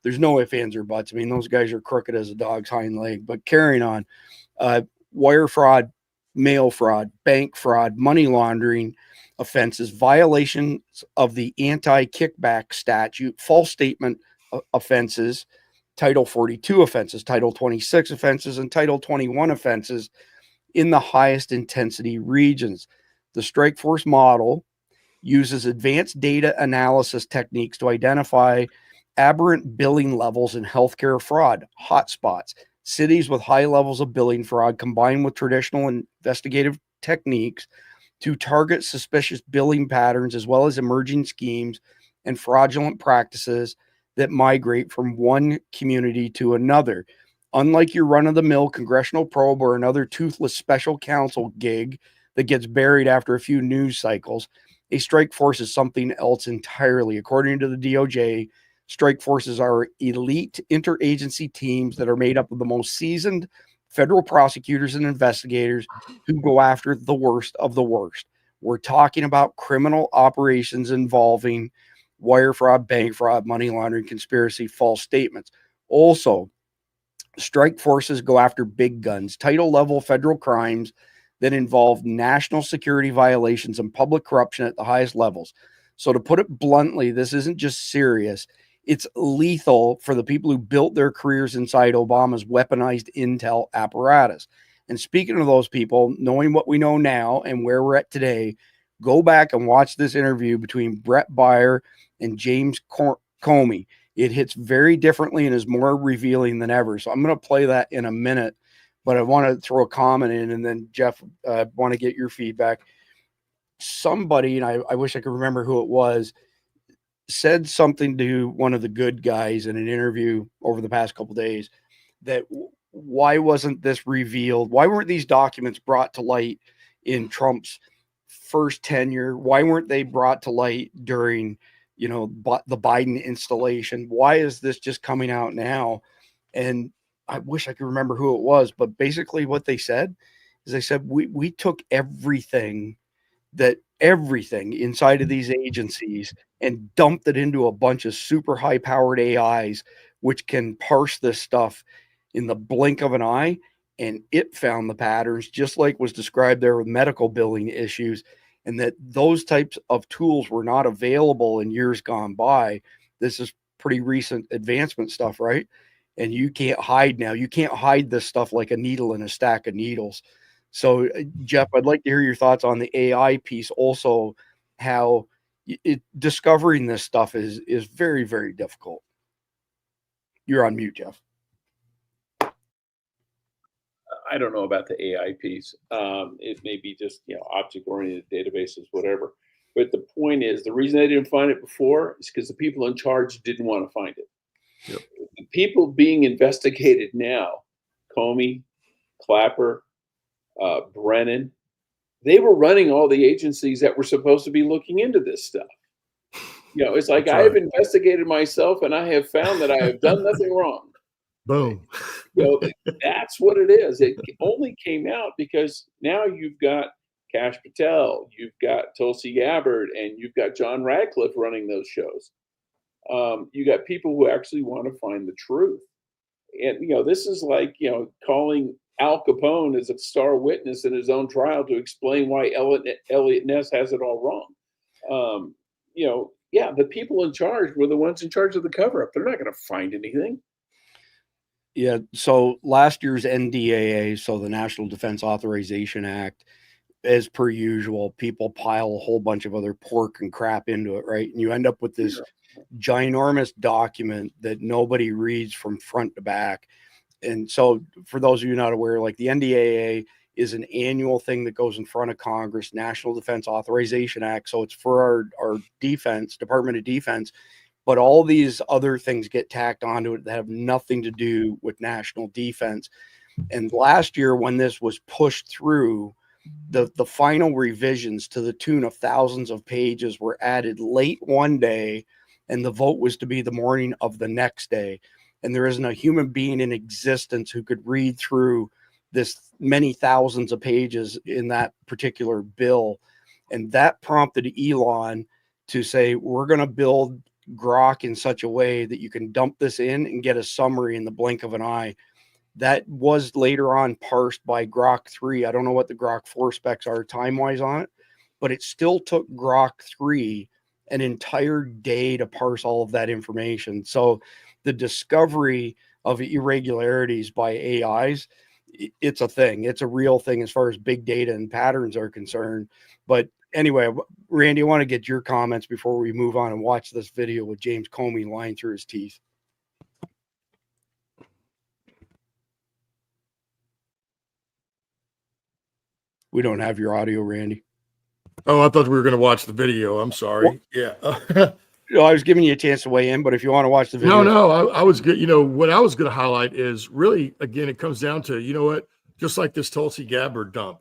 Speaker 2: There's no ifs, ands, or buts. I mean, those guys are crooked as a dog's hind leg. But carrying on, wire fraud, mail fraud, bank fraud, money laundering, offenses, violations of the anti-kickback statute, false statement offenses, Title 42 offenses, Title 26 offenses, and Title 21 offenses in the highest intensity regions. The Strike Force model uses advanced data analysis techniques to identify aberrant billing levels in healthcare fraud hotspots. Cities with high levels of billing fraud combined with traditional investigative techniques to target suspicious billing patterns as well as emerging schemes and fraudulent practices that migrate from one community to another. Unlike your run-of-the-mill congressional probe or another toothless special counsel gig that gets buried after a few news cycles, a strike force is something else entirely. According to the DOJ, strike forces are elite interagency teams that are made up of the most seasoned federal prosecutors and investigators who go after the worst of the worst. We're talking about criminal operations involving wire fraud, bank fraud, money laundering, conspiracy, false statements. Also, strike forces go after big guns, title level federal crimes that involve national security violations and public corruption at the highest levels. So to put it bluntly, this isn't just serious. It's lethal for the people who built their careers inside Obama's weaponized intel apparatus. And speaking of those people, knowing what we know now and where we're at today, go back and watch this interview between Brett Baier and James Comey. It hits very differently and is more revealing than ever. So I'm going to play that in a minute, but I want to throw a comment in, and then Jeff, I want to get your feedback. Somebody, and I wish I could remember who it was, said something to one of the good guys in an interview over the past couple of days that why wasn't this revealed? Why weren't these documents brought to light in Trump's first tenure? Why weren't they brought to light during, you know, the Biden installation? Why is this just coming out now? And I wish I could remember who it was, but basically what they said is they said, we took everything inside of these agencies and dumped it into a bunch of super high powered AIs, which can parse this stuff in the blink of an eye. And it found the patterns, just like was described there with medical billing issues, and that those types of tools were not available in years gone by. This is pretty recent advancement stuff, right? And you can't hide now. You can't hide this stuff like a needle in a stack of needles. So, Jeff, I'd like to hear your thoughts on the AI piece. Also, how discovering this stuff is very, very difficult. You're on mute, Jeff.
Speaker 3: I don't know about the AI piece. It may be just, you know, object-oriented databases, whatever. But the point is, the reason they didn't find it before is because the people in charge didn't want to find it.
Speaker 4: Yep.
Speaker 3: The people being investigated now, Comey, Clapper, Brennan, they were running all the agencies that were supposed to be looking into this stuff. You know, it's like I have investigated myself and I have found that I have done nothing wrong.
Speaker 4: Boom.
Speaker 3: You know, that's what it is. It only came out because now you've got Kash Patel, you've got Tulsi Gabbard, and you've got John Radcliffe running those shows. You got people who actually want to find the truth. And, you know, this is like, you know, calling Al Capone as a star witness in his own trial to explain why Elliot Ness has it all wrong. You know, yeah, the people in charge were the ones in charge of the cover-up. They're not going to find anything.
Speaker 2: Yeah. So last year's NDAA, so the National Defense Authorization Act, as per usual, people pile a whole bunch of other pork and crap into it, right? And you end up with this ginormous document that nobody reads from front to back. And so for those of you not aware, like the NDAA is an annual thing that goes in front of Congress, National Defense Authorization Act. So it's for our defense, Department of Defense. But all these other things get tacked onto it that have nothing to do with national defense. And last year, when this was pushed through, the final revisions to the tune of thousands of pages were added late one day, and the vote was to be the morning of the next day. And there isn't a human being in existence who could read through this many thousands of pages in that particular bill. And that prompted Elon to say, we're going to build Grok in such a way that you can dump this in and get a summary in the blink of an eye. That was later on parsed by Grok 3. I don't know what the Grok 4 specs are time-wise on it, but it still took Grok 3 an entire day to parse all of that information. So the discovery of irregularities by AIs, it's a thing. It's a real thing as far as big data and patterns are concerned. But anyway, Randy, I want to get your comments before we move on and watch this video with James Comey lying through his teeth. We don't have your audio, Randy.
Speaker 4: Oh, I thought we were going to watch the video. I'm sorry. Yeah.
Speaker 2: No, I was giving you a chance to weigh in, but if you want to watch the video.
Speaker 4: No, I was good. You know, what I was going to highlight is really, again, it comes down to, you know what, just like this Tulsi Gabbard dump.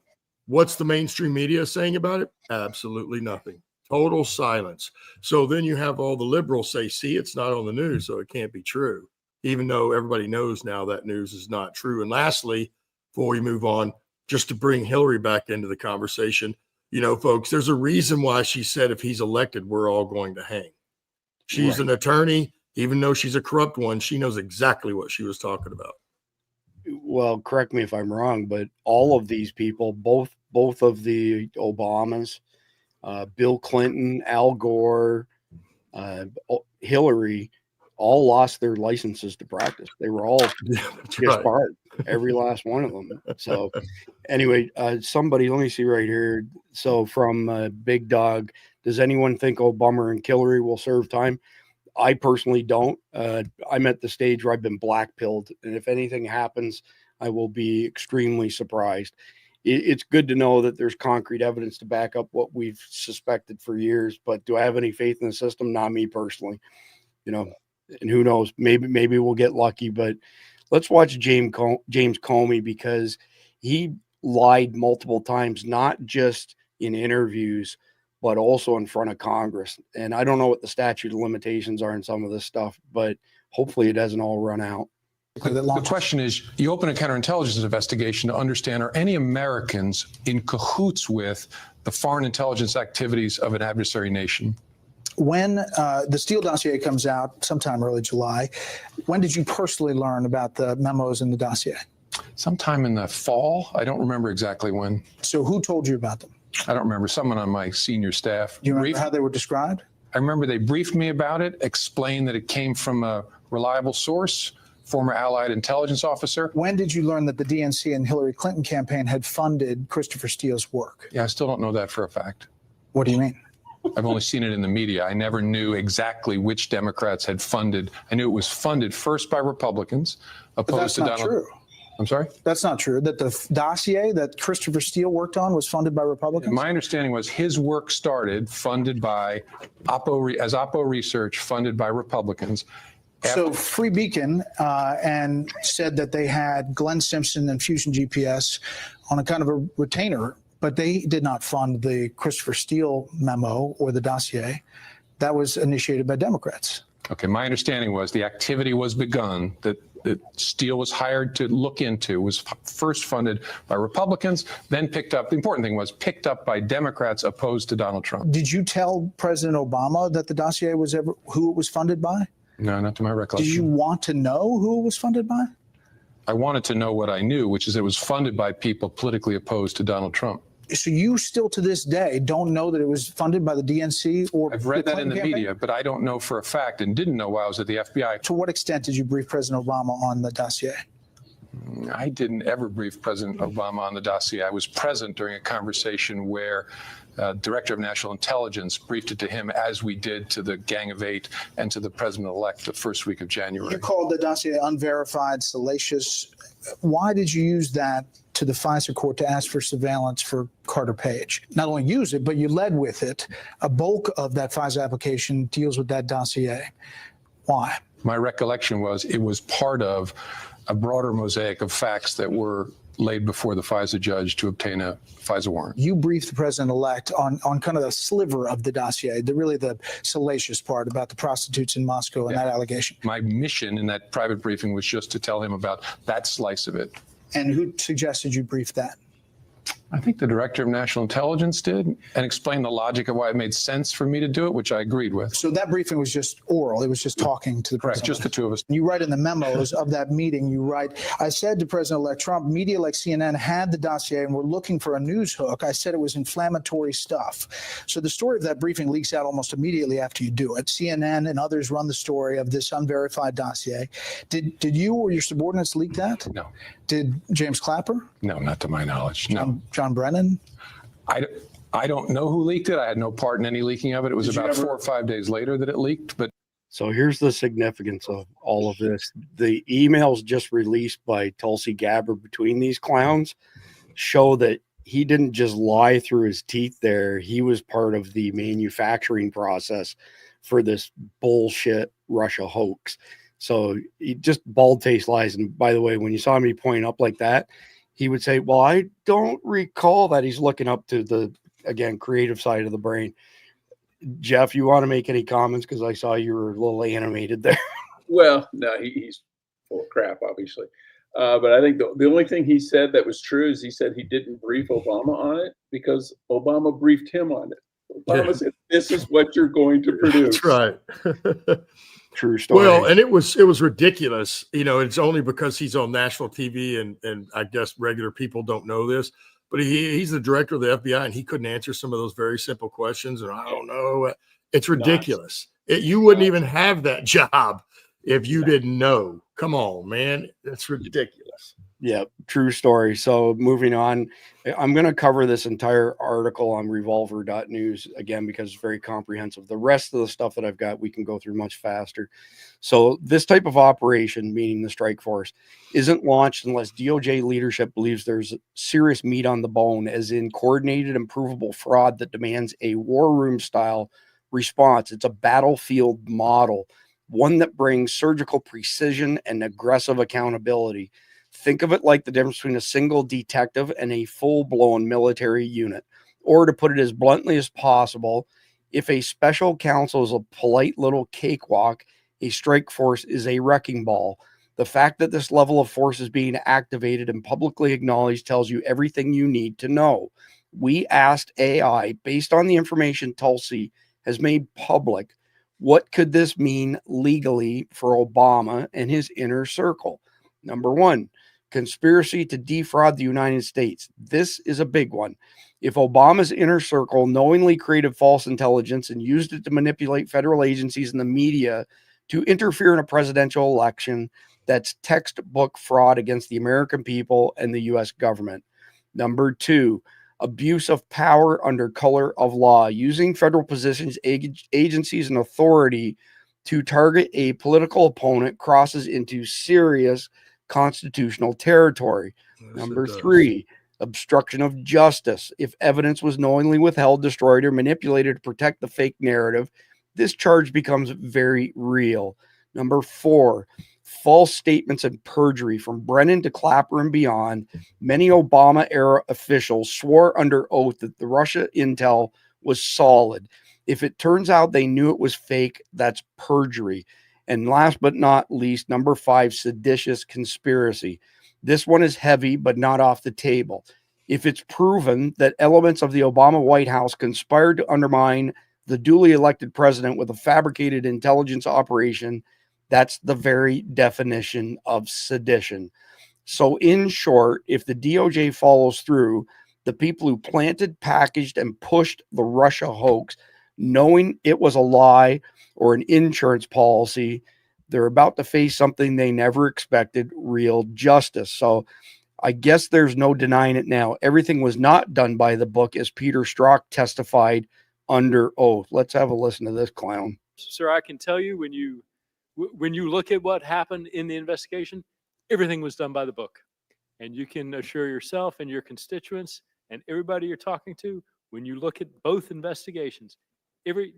Speaker 4: What's the mainstream media saying about it? Absolutely nothing. Total silence. So then you have all the liberals say, see, it's not on the news, so it can't be true, even though everybody knows now that news is not true. And lastly, before we move on, just to bring Hillary back into the conversation, you know, folks, there's a reason why she said if he's elected, we're all going to hang. She's an attorney. Even though she's a corrupt one, she knows exactly what she was talking about.
Speaker 2: Well, correct me if I'm wrong, but all of these people, both of the Obamas, Bill Clinton, Al Gore, Hillary, all lost their licenses to practice. They were all disbarred, every last one of them. So anyway, somebody, let me see right here. So from Big Dog, does anyone think Obama and Hillary will serve time? I personally don't. I'm at the stage where I've been black-pilled, and if anything happens, I will be extremely surprised. It's good to know that there's concrete evidence to back up what we've suspected for years, but do I have any faith in the system? Not me personally. You know, and who knows? Maybe we'll get lucky, but let's watch James Comey, because he lied multiple times, not just in interviews, but also in front of Congress. And I don't know what the statute of limitations are in some of this stuff, but hopefully it doesn't all run out.
Speaker 9: The question is, you open a counterintelligence investigation to understand, are any Americans in cahoots with the foreign intelligence activities of an adversary nation?
Speaker 10: When the Steele dossier comes out sometime early July, when did you personally learn about the memos in the dossier?
Speaker 9: Sometime in the fall. I don't remember exactly when.
Speaker 10: So who told you about them?
Speaker 9: I don't remember. Someone on my senior staff.
Speaker 10: Do you remember how they were described?
Speaker 9: I remember they briefed me about it, explained that it came from a reliable source, former Allied intelligence officer.
Speaker 10: When did you learn that the DNC and Hillary Clinton campaign had funded Christopher Steele's work?
Speaker 9: Yeah, I still don't know that for a fact.
Speaker 10: What do you mean?
Speaker 9: I've only seen it in the media. I never knew exactly which Democrats had funded. I knew it was funded first by Republicans, opposed to Donald.
Speaker 10: That's not true.
Speaker 9: I'm sorry?
Speaker 10: That's not true. That the dossier that Christopher Steele worked on was funded by Republicans?
Speaker 9: My understanding was his work started funded by Oppo Research, funded by Republicans.
Speaker 10: So Free Beacon and said that they had Glenn Simpson and Fusion GPS on a kind of a retainer, but they did not fund the Christopher Steele memo or the dossier. That was initiated by Democrats.
Speaker 9: Okay, my understanding was the activity was begun, that Steele was hired to look into, was first funded by Republicans, then picked up, the important thing was picked up by Democrats opposed to Donald Trump.
Speaker 10: Did you tell President Obama that the dossier was who it was funded by?
Speaker 9: No, not to my recollection.
Speaker 10: Did you want to know who it was funded by?
Speaker 9: I wanted to know what I knew, which is it was funded by people politically opposed to Donald Trump.
Speaker 10: So you still to this day don't know that it was funded by the DNC or
Speaker 9: I've read
Speaker 10: the
Speaker 9: that in the
Speaker 10: campaign?
Speaker 9: media, but I don't know for a fact and didn't know while I was at the FBI.
Speaker 10: To what extent did you brief President Obama on the dossier?
Speaker 9: I didn't ever brief President Obama on the dossier. I was present during a conversation where Director of National Intelligence briefed it to him, as we did to the Gang of Eight and to the President-elect the first week of January.
Speaker 10: You called the dossier unverified, salacious. Why did you use that to the FISA court to ask for surveillance for Carter Page? Not only use it, but you led with it. A bulk of that FISA application deals with that dossier. Why?
Speaker 9: My recollection was it was part of a broader mosaic of facts that were laid before the FISA judge to obtain a FISA warrant.
Speaker 10: You briefed the president-elect on kind of the sliver of the dossier, really the salacious part about the prostitutes in Moscow and that allegation.
Speaker 9: My mission in that private briefing was just to tell him about that slice of it.
Speaker 10: And who suggested you brief that?
Speaker 9: I think the director of national intelligence did and explained the logic of why it made sense for me to do it, which I agreed with.
Speaker 10: So that briefing was just oral. It was just talking to the
Speaker 9: Correct,
Speaker 10: president.
Speaker 9: just the two of us.
Speaker 10: You write in the memos of that meeting, you write, I said to President-elect Trump, media like CNN had the dossier and were looking for a news hook. I said it was inflammatory stuff. So the story of that briefing leaks out almost immediately after you do it. CNN and others run the story of this unverified dossier. Did you or your subordinates leak that?
Speaker 9: No.
Speaker 10: Did James Clapper?
Speaker 9: No, not to my knowledge. No.
Speaker 10: John Brennan?
Speaker 9: I don't know who leaked it. I had no part in any leaking of it. It was about 4 or 5 days later that it leaked. But
Speaker 2: So here's the significance of all of this. The emails just released by Tulsi Gabbard between these clowns show that he didn't just lie through his teeth there. He was part of the manufacturing process for this bullshit Russia hoax. So he just bald-faced lies. And by the way, when you saw me point up like that, he would say, well, I don't recall that. He's looking up to the, again, creative side of the brain. Jeff, you want to make any comments? Because I saw you were a little animated there.
Speaker 3: Well, no, he's full of crap, obviously. But I think the only thing he said that was true is he said he didn't brief Obama on it because Obama briefed him on it. Obama said, this is what you're going to produce.
Speaker 4: That's right.
Speaker 2: True story.
Speaker 4: Well, and it was ridiculous. You know, it's only because he's on national TV and I guess regular people don't know this, but he's the director of the FBI and he couldn't answer some of those very simple questions. And I don't know. It's ridiculous. You wouldn't even have that job if you didn't know. Come on, man. That's ridiculous.
Speaker 2: Yeah, true story. So moving on, I'm going to cover this entire article on revolver.news again because it's very comprehensive. The rest of the stuff that I've got, we can go through much faster. So this type of operation, meaning the strike force, isn't launched unless DOJ leadership believes there's serious meat on the bone, as in coordinated and provable fraud that demands a war room style response. It's a battlefield model, one that brings surgical precision and aggressive accountability. Think of it like the difference between a single detective and a full-blown military unit. Or to put it as bluntly as possible, if a special counsel is a polite little cakewalk, a strike force is a wrecking ball. The fact that this level of force is being activated and publicly acknowledged tells you everything you need to know. We asked AI, based on the information Tulsi has made public, what could this mean legally for Obama and his inner circle? Number one, conspiracy to defraud the United States. This is a big one. If Obama's inner circle knowingly created false intelligence and used it to manipulate federal agencies and the media to interfere in a presidential election, that's textbook fraud against the American people and the U.S. government. Number two, abuse of power under color of law, using federal positions, agencies, and authority to target a political opponent crosses into serious constitutional territory.
Speaker 4: Yes,
Speaker 2: Number three, obstruction of justice. If evidence was knowingly withheld, destroyed, or manipulated to protect the fake narrative, this charge becomes very real. Number four, false statements and perjury. From Brennan to Clapper and beyond, many Obama-era officials swore under oath that the Russia intel was solid. If it turns out they knew it was fake, that's perjury. And last but not least, number five, seditious conspiracy. This one is heavy, but not off the table. If it's proven that elements of the Obama White House conspired to undermine the duly elected president with a fabricated intelligence operation, that's the very definition of sedition. So in short, if the DOJ follows through, the people who planted, packaged, and pushed the Russia hoax, knowing it was a lie or an insurance policy, they're about to face something they never expected, real justice. So I guess there's no denying it now. Everything was not done by the book, as Peter Strzok testified under oath. Let's have a listen to this clown.
Speaker 11: Sir, I can tell you when you look at what happened in the investigation, everything was done by the book. And you can assure yourself and your constituents and everybody you're talking to, when you look at both investigations,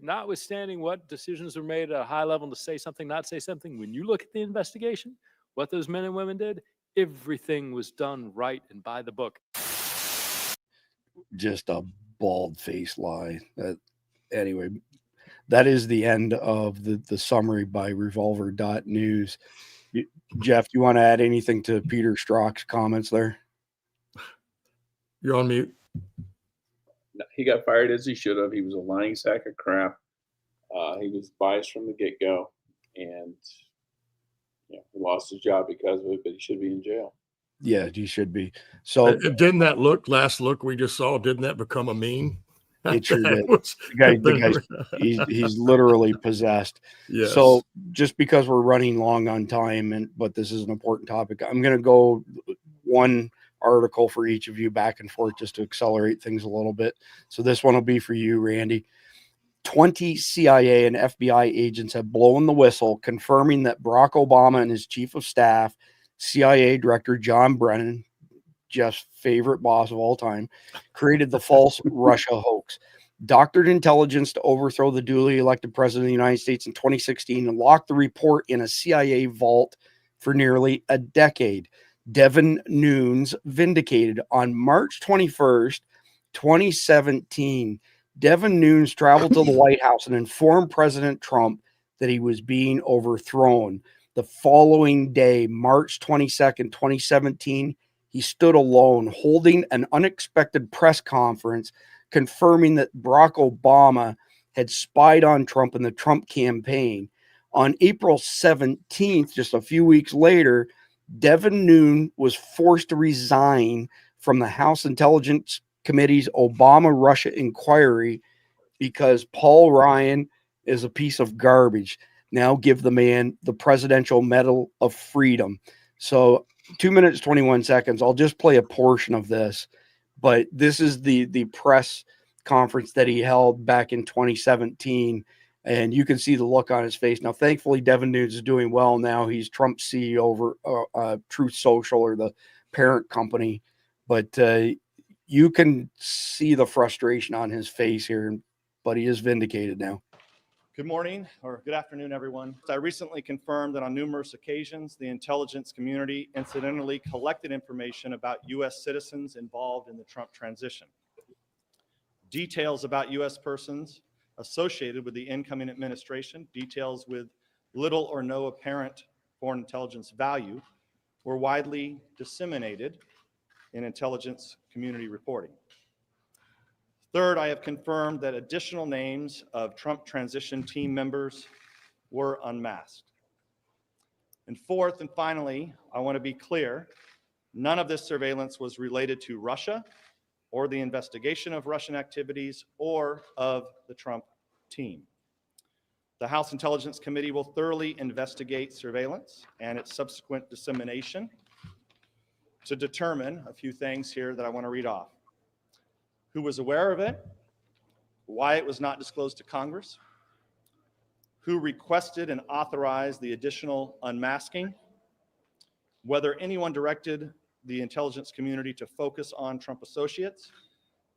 Speaker 11: notwithstanding what decisions were made at a high level to say something, not say something, when you look at the investigation, what those men and women did, everything was done right and by the book.
Speaker 2: Just a bald-faced lie. Anyway, that is the end of the summary by revolver.news. Jeff, you want to add anything to Peter Strzok's comments there?
Speaker 4: You're on mute.
Speaker 3: he got fired as he should have. He was a lying sack of crap. He was biased from the get-go, and he lost his job because of it, but he should be in jail.
Speaker 2: Yeah, he should be. So
Speaker 4: Didn't that last look we just saw, didn't that become a meme?
Speaker 2: it sure did.
Speaker 4: Was,
Speaker 2: The guy's he's literally possessed.
Speaker 4: yes.
Speaker 2: So just because we're running long on time, but this is an important topic, I'm going to go one article for each of you back and forth just to accelerate things a little bit. So this one will be for you, Randy. 20 CIA and FBI agents have blown the whistle, confirming that Barack Obama and his chief of staff, CIA Director John Brennan, Jeff's favorite boss of all time, created the false Russia hoax, doctored intelligence to overthrow the duly elected president of the United States in 2016, and locked the report in a CIA vault for nearly a decade. Devin Nunes vindicated on March 21st, 2017. Devin Nunes traveled to the White House and informed President Trump that he was being overthrown. The following day, March 22nd, 2017, he stood alone, holding an unexpected press conference, confirming that Barack Obama had spied on Trump in the Trump campaign. On April 17th, just a few weeks later, Devin Nunes was forced to resign from the House Intelligence Committee's Obama-Russia inquiry because Paul Ryan is a piece of garbage. Now give the man the Presidential Medal of Freedom. So 2 minutes, 21 seconds. I'll just play a portion of this, but this is the press conference that he held back in 2017. And you can see the look on his face. Now, thankfully, Devin Nunes is doing well now. He's Trump's CEO over Truth Social, or the parent company. But you can see the frustration on his face here, but he is vindicated now.
Speaker 12: Good morning or good afternoon, everyone. I recently confirmed that on numerous occasions, the intelligence community incidentally collected information about U.S. citizens involved in the Trump transition. Details about U.S. persons associated with the incoming administration, details with little or no apparent foreign intelligence value, were widely disseminated in intelligence community reporting. Third, I have confirmed that additional names of Trump transition team members were unmasked. And fourth, and finally, I want to be clear, none of this surveillance was related to Russia or the investigation of Russian activities or of the Trump team. The House Intelligence Committee will thoroughly investigate surveillance and its subsequent dissemination to determine a few things here that I want to read off. Who was aware of it, why it was not disclosed to Congress, who requested and authorized the additional unmasking, whether anyone directed the intelligence community to focus on Trump associates,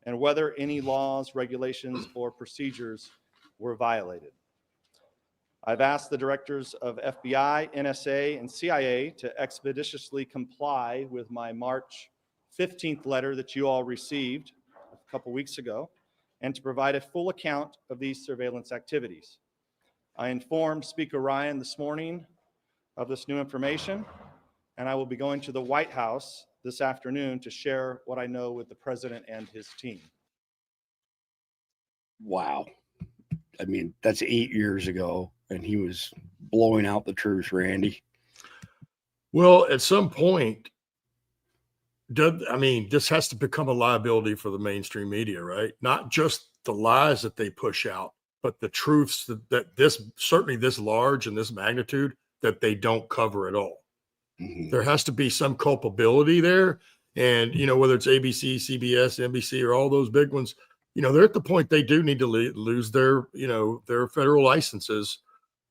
Speaker 12: and whether any laws, regulations, or procedures were violated. I've asked the directors of FBI, NSA, and CIA to expeditiously comply with my March 15th letter that you all received a couple weeks ago, and to provide a full account of these surveillance activities. I informed Speaker Ryan this morning of this new information, and I will be going to the White House this afternoon to share what I know with the president and his team.
Speaker 2: Wow. I mean, that's 8 years ago, and he was blowing out the truth, Randy.
Speaker 4: Well, at some point, this has to become a liability for the mainstream media, right? Not just the lies that they push out, but the truths that this, certainly this large and this magnitude, that they don't cover at all. Mm-hmm. There has to be some culpability there. And, whether it's ABC, CBS, NBC, or all those big ones, they're at the point they do need to lose their federal licenses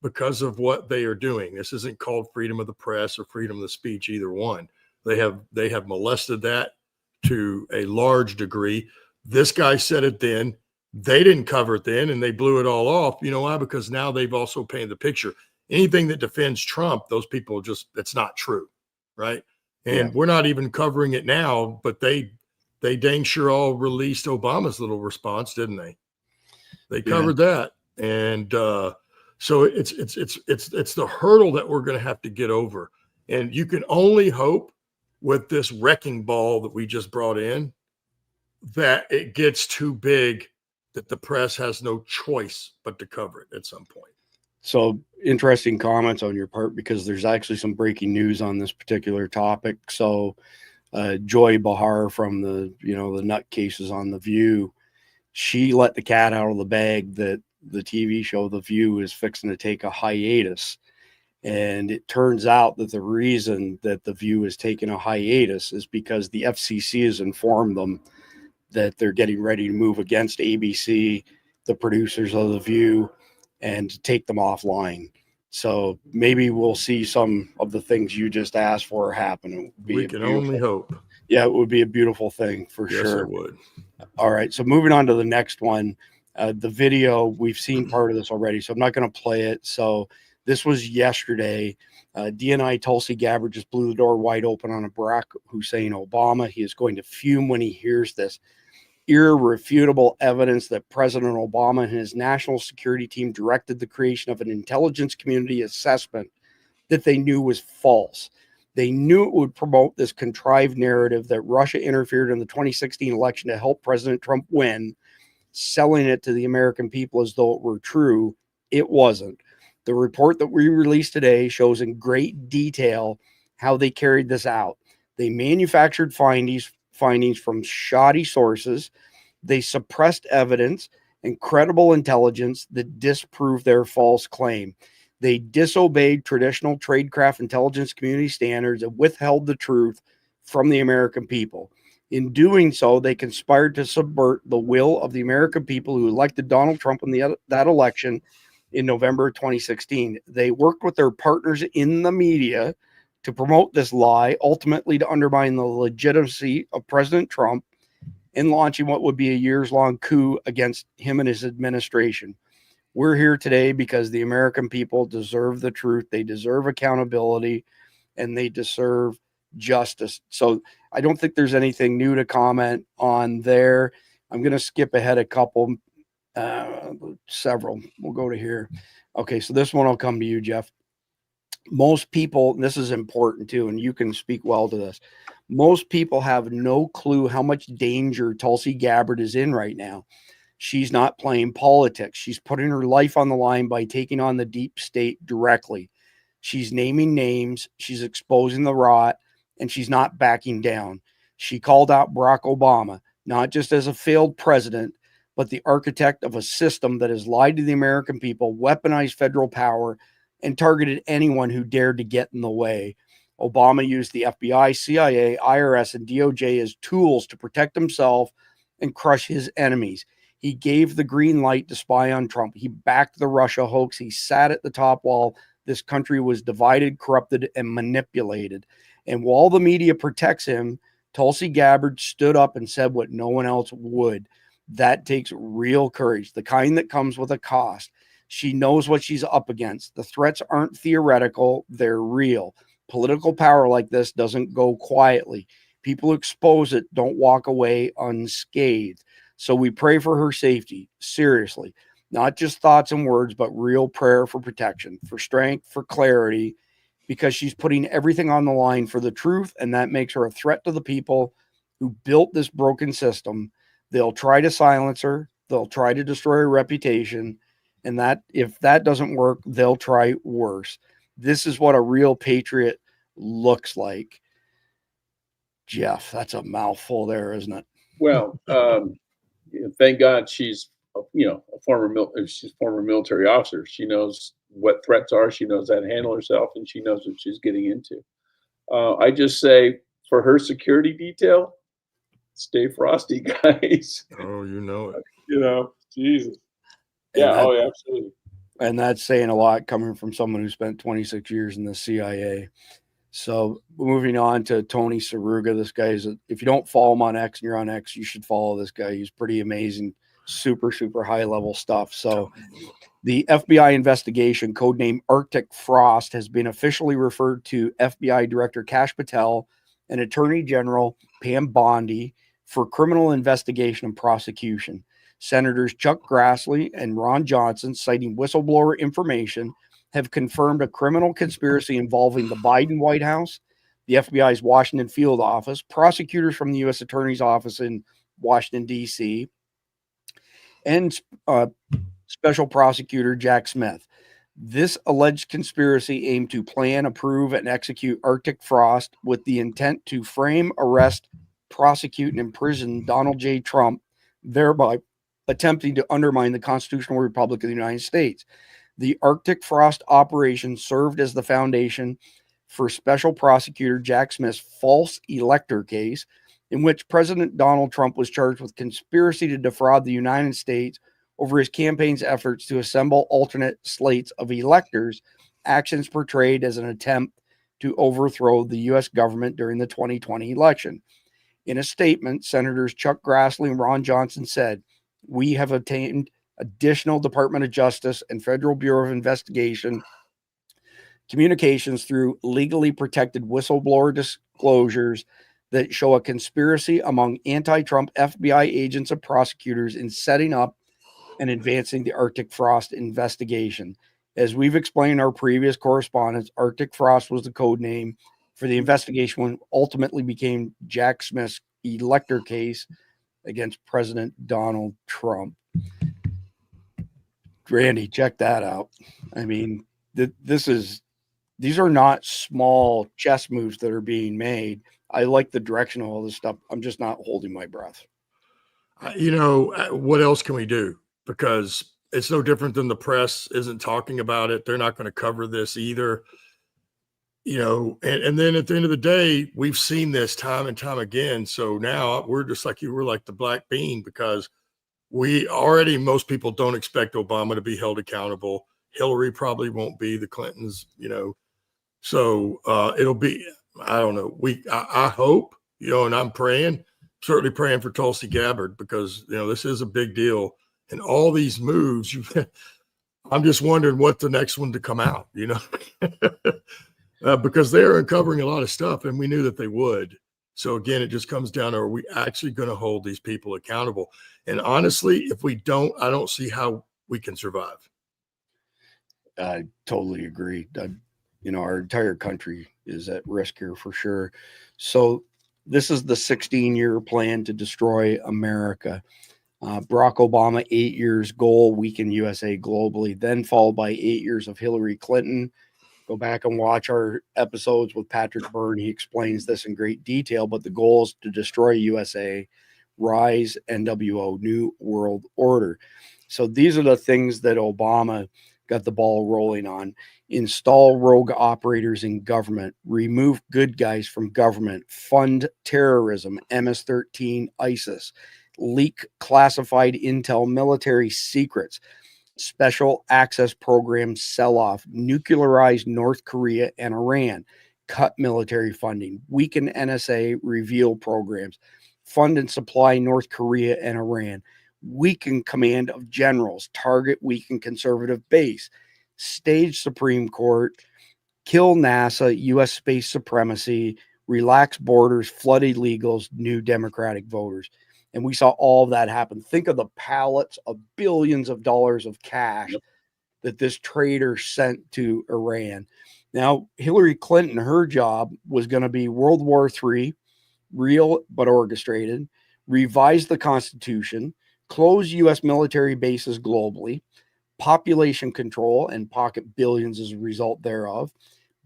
Speaker 4: because of what they are doing. This isn't called freedom of the press or freedom of the speech, either one. They have molested that to a large degree. This guy said it then. They didn't cover it then, and they blew it all off. You know why? Because now they've also painted the picture. Anything that defends Trump, those people it's not true, right? And we're not even covering it now, but they dang sure all released Obama's little response, didn't they? They covered that. And so it's the hurdle that we're going to have to get over. And you can only hope with this wrecking ball that we just brought in, that it gets too big that the press has no choice but to cover it at some point.
Speaker 2: So interesting comments on your part, because there's actually some breaking news on this particular topic. So Joy Behar from the nutcases on The View, she let the cat out of the bag that the TV show The View is fixing to take a hiatus. And it turns out that the reason that The View is taking a hiatus is because the FCC has informed them that they're getting ready to move against ABC, the producers of The View, and to take them offline. So maybe we'll see some of the things you just asked for happen.
Speaker 4: We can only hope.
Speaker 2: Yeah, it would be a beautiful thing for
Speaker 4: Yes,
Speaker 2: sure.
Speaker 4: it would. All
Speaker 2: right. So moving on to the next one, the video, we've seen part of this already, so I'm not going to play it. So this was yesterday. DNI Tulsi Gabbard just blew the door wide open on a Barack Hussein Obama. He is going to fume when he hears this. Irrefutable evidence that President Obama and his national security team directed the creation of an intelligence community assessment that they knew was false. They knew it would promote this contrived narrative that Russia interfered in the 2016 election to help President Trump win, selling it to the American people as though it were true. It wasn't. The report that we released today shows in great detail how they carried this out. They manufactured findings from shoddy sources. They suppressed evidence and credible intelligence that disproved their false claim. They disobeyed traditional tradecraft intelligence community standards and withheld the truth from the American people. In doing so, they conspired to subvert the will of the American people who elected Donald Trump in that election in November 2016. They worked with their partners in the media to promote this lie, ultimately to undermine the legitimacy of President Trump in launching what would be a years-long coup against him and his administration. We're here today because the American people deserve the truth. They deserve accountability, and they deserve justice. So I don't think there's anything new to comment on there. I'm going to skip ahead a couple, several. We'll go to here. Okay, so this one will come to you, Jeff. Most people, and this is important too, and you can speak well to this. Most people have no clue how much danger Tulsi Gabbard is in right now. She's not playing politics. She's putting her life on the line by taking on the deep state directly. She's naming names. She's exposing the rot, and she's not backing down. She called out Barack Obama, not just as a failed president, but the architect of a system that has lied to the American people, weaponized federal power, and targeted anyone who dared to get in the way. Obama used the FBI, CIA, IRS, and DOJ as tools to protect himself and crush his enemies. He gave the green light to spy on Trump. He backed the Russia hoax. He sat at the top while this country was divided, corrupted, and manipulated. And while the media protects him, Tulsi Gabbard stood up and said what no one else would. That takes real courage, the kind that comes with a cost. She knows what she's up against. The threats aren't theoretical, they're real. Political power like this doesn't go quietly. People who expose it don't walk away unscathed. So we pray for her safety, seriously. Not just thoughts and words, but real prayer for protection, for strength, for clarity, because she's putting everything on the line for the truth, and that makes her a threat to the people who built this broken system. They'll try to silence her. They'll try to destroy her reputation. And that if that doesn't work, they'll try worse. This is what a real patriot looks like. Jeff, that's a mouthful there, isn't it?
Speaker 3: Well, thank God she's a former military officer. She knows what threats are. She knows how to handle herself, and she knows what she's getting into. I just say for her security detail, stay frosty, guys.
Speaker 4: Oh, you know it.
Speaker 3: Jesus. Yeah, absolutely.
Speaker 2: And that's saying a lot coming from someone who spent 26 years in the CIA. So moving on to Tony Saruga. This guy is, if you don't follow him on X and you're on X, you should follow this guy. He's pretty amazing, super, super high level stuff. So the FBI investigation, codename Arctic Frost, has been officially referred to FBI Director Kash Patel and Attorney General Pam Bondi for criminal investigation and prosecution. Senators Chuck Grassley and Ron Johnson, citing whistleblower information, have confirmed a criminal conspiracy involving the Biden White House, the FBI's Washington field office, prosecutors from the U.S. Attorney's Office in Washington, D.C., and Special Prosecutor Jack Smith. This alleged conspiracy aimed to plan, approve, and execute Arctic Frost with the intent to frame, arrest, prosecute, and imprison Donald J. Trump, thereby attempting to undermine the constitutional republic of the United States. The Arctic Frost operation served as the foundation for Special Prosecutor Jack Smith's false elector case, in which President Donald Trump was charged with conspiracy to defraud the United States over his campaign's efforts to assemble alternate slates of electors, actions portrayed as an attempt to overthrow the U.S. government during the 2020 election. In a statement, Senators Chuck Grassley and Ron Johnson said, "We have obtained additional Department of Justice and Federal Bureau of Investigation communications through legally protected whistleblower disclosures that show a conspiracy among anti-Trump FBI agents and prosecutors in setting up and advancing the Arctic Frost investigation. As we've explained in our previous correspondence, Arctic Frost was the code name for the investigation when ultimately became Jack Smith's elector case against President Donald Trump." Randy, check that out. I mean, these are not small chess moves that are being made. I like the direction of all this stuff. I'm just not holding my breath.
Speaker 4: You know, what else can we do? Because it's no different than the press isn't talking about it. They're not going to cover this either. You know, and then at the end of the day, we've seen this time and time again. So now we're just like you were, like the black bean, because most people don't expect Obama to be held accountable. Hillary probably won't be, the Clintons, you know. So it'll be, I don't know. I hope, you know, and I'm certainly praying for Tulsi Gabbard, because, you know, this is a big deal. And all these moves, I'm just wondering what the next one to come out, you know, because they're uncovering a lot of stuff, and we knew that they would. So again, it just comes down to, are we actually going to hold these people accountable? And honestly, if we don't, I don't see how we can survive.
Speaker 2: I totally agree. You know, our entire country is at risk here for sure. So this is the 16-year plan to destroy America. Barack Obama, 8 years goal, weaken USA globally, then followed by 8 years of Hillary Clinton. Go back and watch our episodes with Patrick Byrne. He explains this in great detail, but the goal is to destroy USA, rise, NWO, New World Order. So these are the things that Obama got the ball rolling on. Install rogue operators in government, remove good guys from government, fund terrorism, MS-13, ISIS, leak classified intel, military secrets, special access programs sell off, nuclearize North Korea and Iran, cut military funding, weaken NSA reveal programs, fund and supply North Korea and Iran, weaken command of generals, target weaken conservative base, stage Supreme Court, kill NASA, U.S. space supremacy, relax borders, flood illegals, new Democratic voters. And we saw all of that happen. Think of the pallets of billions of dollars of cash that this traitor sent to Iran. Now, Hillary Clinton, her job was going to be World War III, real but orchestrated, revise the Constitution, close U.S. military bases globally, population control and pocket billions as a result thereof,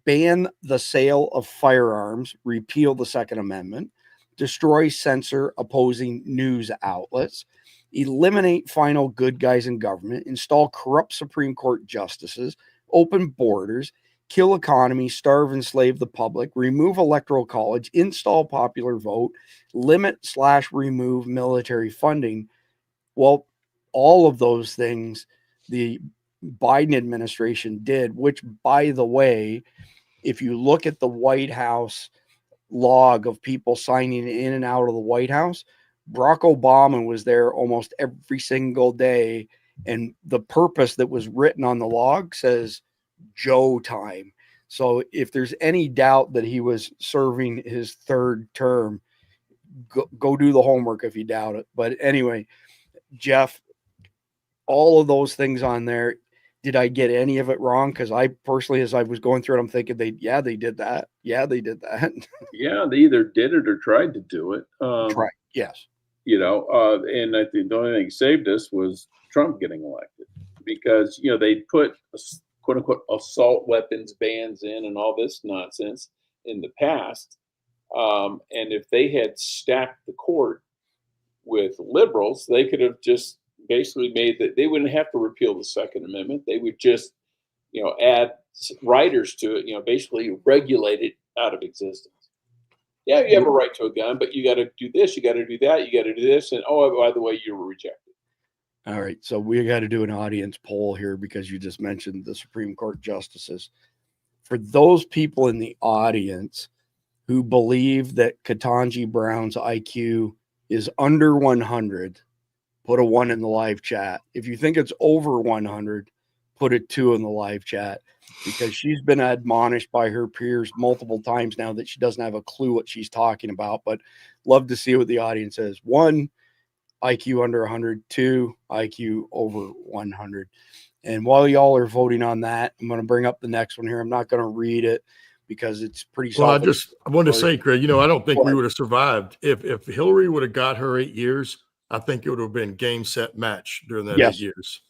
Speaker 2: ban the sale of firearms, repeal the Second Amendment, destroy, censor opposing news outlets, eliminate final good guys in government, install corrupt Supreme Court justices, open borders, kill economy, starve and enslave the public, remove electoral college, install popular vote, limit/remove military funding. Well, all of those things the Biden administration did, which, by the way, if you look at the White House log of people signing in and out of the White House, Barack Obama was there almost every single day. And the purpose that was written on the log says Joe time. So if there's any doubt that he was serving his third term, go do the homework if you doubt it. But anyway, Jeff, all of those things on there, did I get any of it wrong? Because I personally, as I was going through it, I'm thinking they did that. Yeah, they did that.
Speaker 3: Yeah, they either did it or tried to do it.
Speaker 2: Right. Yes.
Speaker 3: And I think the only thing that saved us was Trump getting elected, because they put quote unquote assault weapons bans in and all this nonsense in the past, and if they had stacked the court with liberals, they could have just basically made that they wouldn't have to repeal the Second Amendment. They would just add riders to it, basically regulate it out of existence. Yeah, you have a right to a gun, but you got to do this, you got to do that, you got to do this, and oh, by the way, you were rejected.
Speaker 2: All right, so we got to do an audience poll here because you just mentioned the Supreme Court justices. For those people in the audience who believe that Ketanji Brown's IQ is under 100, put a 1 in the live chat. If you think it's over 100, put a 2 in the live chat, because she's been admonished by her peers multiple times now that she doesn't have a clue what she's talking about. But love to see what the audience says. 1, IQ under 100, 2, IQ over 100. And while y'all are voting on that, I'm going to bring up the next one here. I'm not going to read it because it's pretty solid.
Speaker 4: Well, I wanted to say, Craig, I don't think we would have survived if Hillary would have got her 8 years. I think it would have been game, set, match during that 8 years.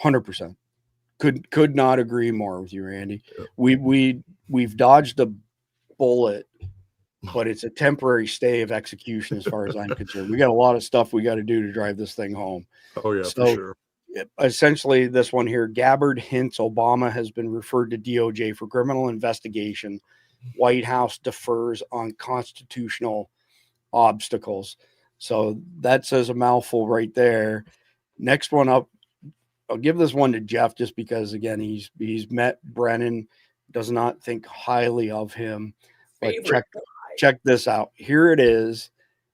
Speaker 2: 100%. Could not agree more with you, Randy. We've dodged a bullet, but it's a temporary stay of execution as far as I'm concerned. We got a lot of stuff we got to do to drive this thing home.
Speaker 4: Oh yeah, for sure.
Speaker 2: Essentially, this one here, Gabbard hints Obama has been referred to DOJ for criminal investigation. White House defers on constitutional obstacles. So that says a mouthful right there. Next one up, I'll give this one to Jeff just because, again, he's met Brennan, does not think highly of him. But check this out. Here it is,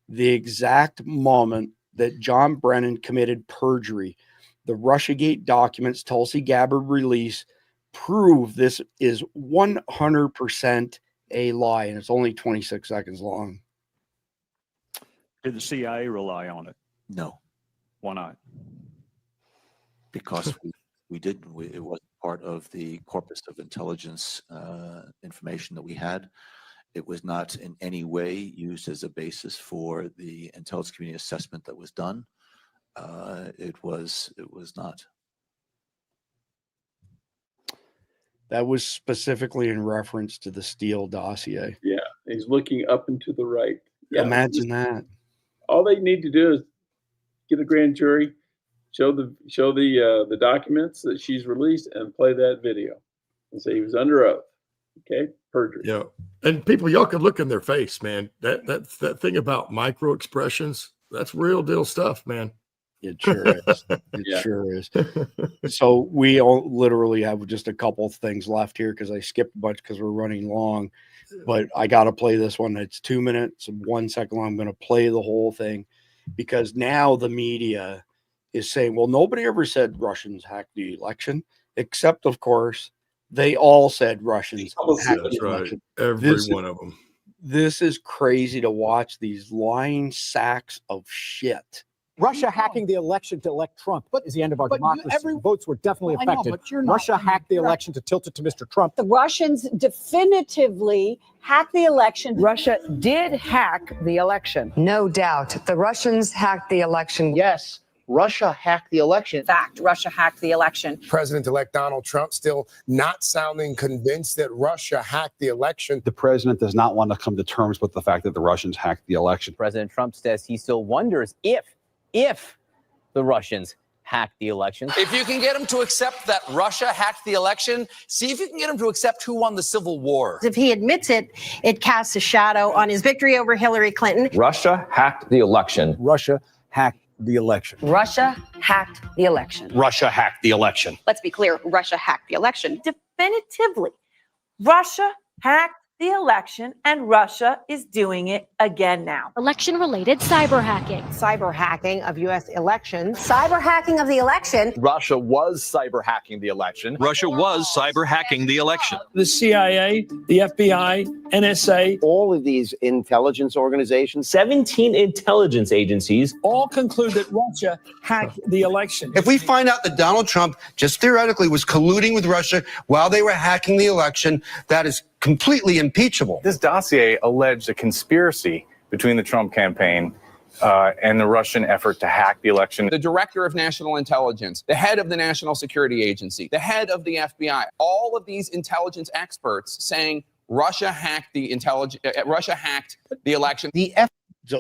Speaker 2: the exact moment that John Brennan committed perjury. The Russiagate documents Tulsi Gabbard release prove this is 100% a lie, and it's only 26 seconds long.
Speaker 13: Did the CIA rely on it?
Speaker 14: No.
Speaker 13: Why not?
Speaker 14: Because we didn't. It wasn't part of the corpus of intelligence information that we had. It was not in any way used as a basis for the intelligence community assessment that was done. It was not.
Speaker 2: That was specifically in reference to the Steele dossier.
Speaker 3: Yeah, he's looking up and to the right. Yeah,
Speaker 2: imagine that.
Speaker 3: All they need to do is get a grand jury, show the documents that she's released, and play that video, and say he was under oath. Okay, perjury.
Speaker 4: Yeah, and people, y'all can look in their face, man. That thing about micro expressions, that's real deal stuff, man.
Speaker 2: It sure is. It sure is. So we all literally have just a couple of things left here because I skipped a bunch because we're running long. But I got to play this one. It's 2 minutes and 1 second long. I'm going to play the whole thing because now the media is saying, well, nobody ever said Russians hacked the election, except, of course, they all said Russians hacked the election.
Speaker 4: Every one of them.
Speaker 2: This is crazy to watch these lying sacks of shit.
Speaker 15: Russia hacking the election to elect Trump is the end of our democracy. Votes were definitely affected. Russia hacked the election to tilt it to Mr. Trump.
Speaker 16: The Russians definitively hacked the election.
Speaker 17: Russia did hack the election.
Speaker 18: No doubt. The Russians hacked the election.
Speaker 19: Yes, Russia hacked the election.
Speaker 16: Fact, Russia hacked the election.
Speaker 20: President-elect Donald Trump still not sounding convinced that Russia hacked the election.
Speaker 21: The president does not want to come to terms with the fact that the Russians hacked the election.
Speaker 22: President Trump says he still wonders if the Russians hacked the election.
Speaker 23: If you can get him to accept that Russia hacked the election, see if you can get him to accept who won the Civil War.
Speaker 24: If he admits it, it casts a shadow on his victory over Hillary Clinton.
Speaker 25: Russia hacked the election.
Speaker 15: Russia hacked the election.
Speaker 18: Russia hacked the election.
Speaker 25: Russia hacked the election.
Speaker 26: Let's be clear, Russia hacked the election.
Speaker 27: Definitively, Russia hacked the election, and Russia is doing it again now.
Speaker 28: Election-related cyber hacking.
Speaker 29: Cyber hacking of U.S. elections.
Speaker 24: Cyber hacking of the election.
Speaker 25: Russia was cyber hacking the election.
Speaker 30: Russia was cyber hacking the election.
Speaker 31: The CIA, the FBI, NSA.
Speaker 19: All of these intelligence organizations.
Speaker 32: 17 intelligence agencies.
Speaker 31: All conclude that Russia hacked the election.
Speaker 33: If we find out that Donald Trump just theoretically was colluding with Russia while they were hacking the election, that is completely impeachable.
Speaker 34: This dossier alleged a conspiracy between the Trump campaign
Speaker 25: and the Russian effort to hack the election.
Speaker 23: The director of national intelligence, the head of the National Security Agency, the head of the FBI, all of these intelligence experts saying Russia hacked the election.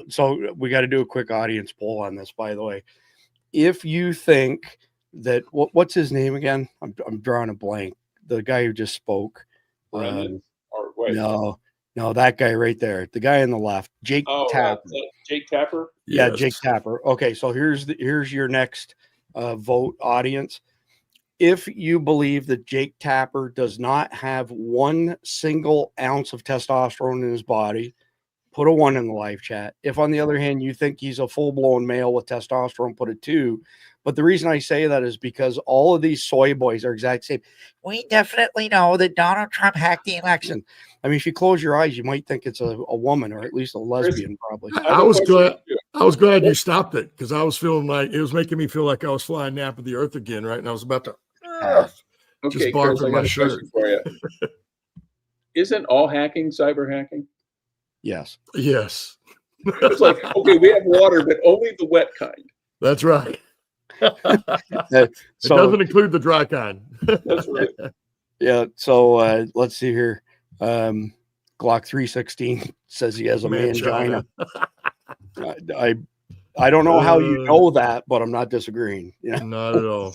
Speaker 2: So we got to do a quick audience poll on this, by the way. If you think that what's his name again? I'm drawing a blank. The guy who just spoke. No, that guy right there. The guy on the left, Jake Tapper.
Speaker 1: Jake Tapper?
Speaker 2: Yeah, yes. Jake Tapper. Okay, so here's your next vote, audience. If you believe that Jake Tapper does not have 1 single ounce of testosterone in his body, put a 1 in the live chat. If, on the other hand, you think he's a full-blown male with testosterone, put a 2. But the reason I say that is because all of these soy boys are exact same. We definitely know that Donald Trump hacked the election. I mean, if you close your eyes, you might think it's a woman or at least a lesbian, probably.
Speaker 3: I was glad you stopped it because I was feeling like it was making me feel like I was flying nap of the earth again, right? And I was about to just bark with my shirt.
Speaker 1: For you. Isn't all hacking cyber hacking?
Speaker 2: Yes.
Speaker 3: Yes.
Speaker 1: It's like, okay, we have water, but only the wet kind.
Speaker 3: That's right. It doesn't include the dry kind.
Speaker 1: That's right.
Speaker 2: Yeah. So let's see here. Glock 316 says he has a mangina. I don't know how you know that, but I'm not disagreeing. Yeah.
Speaker 3: Not at all.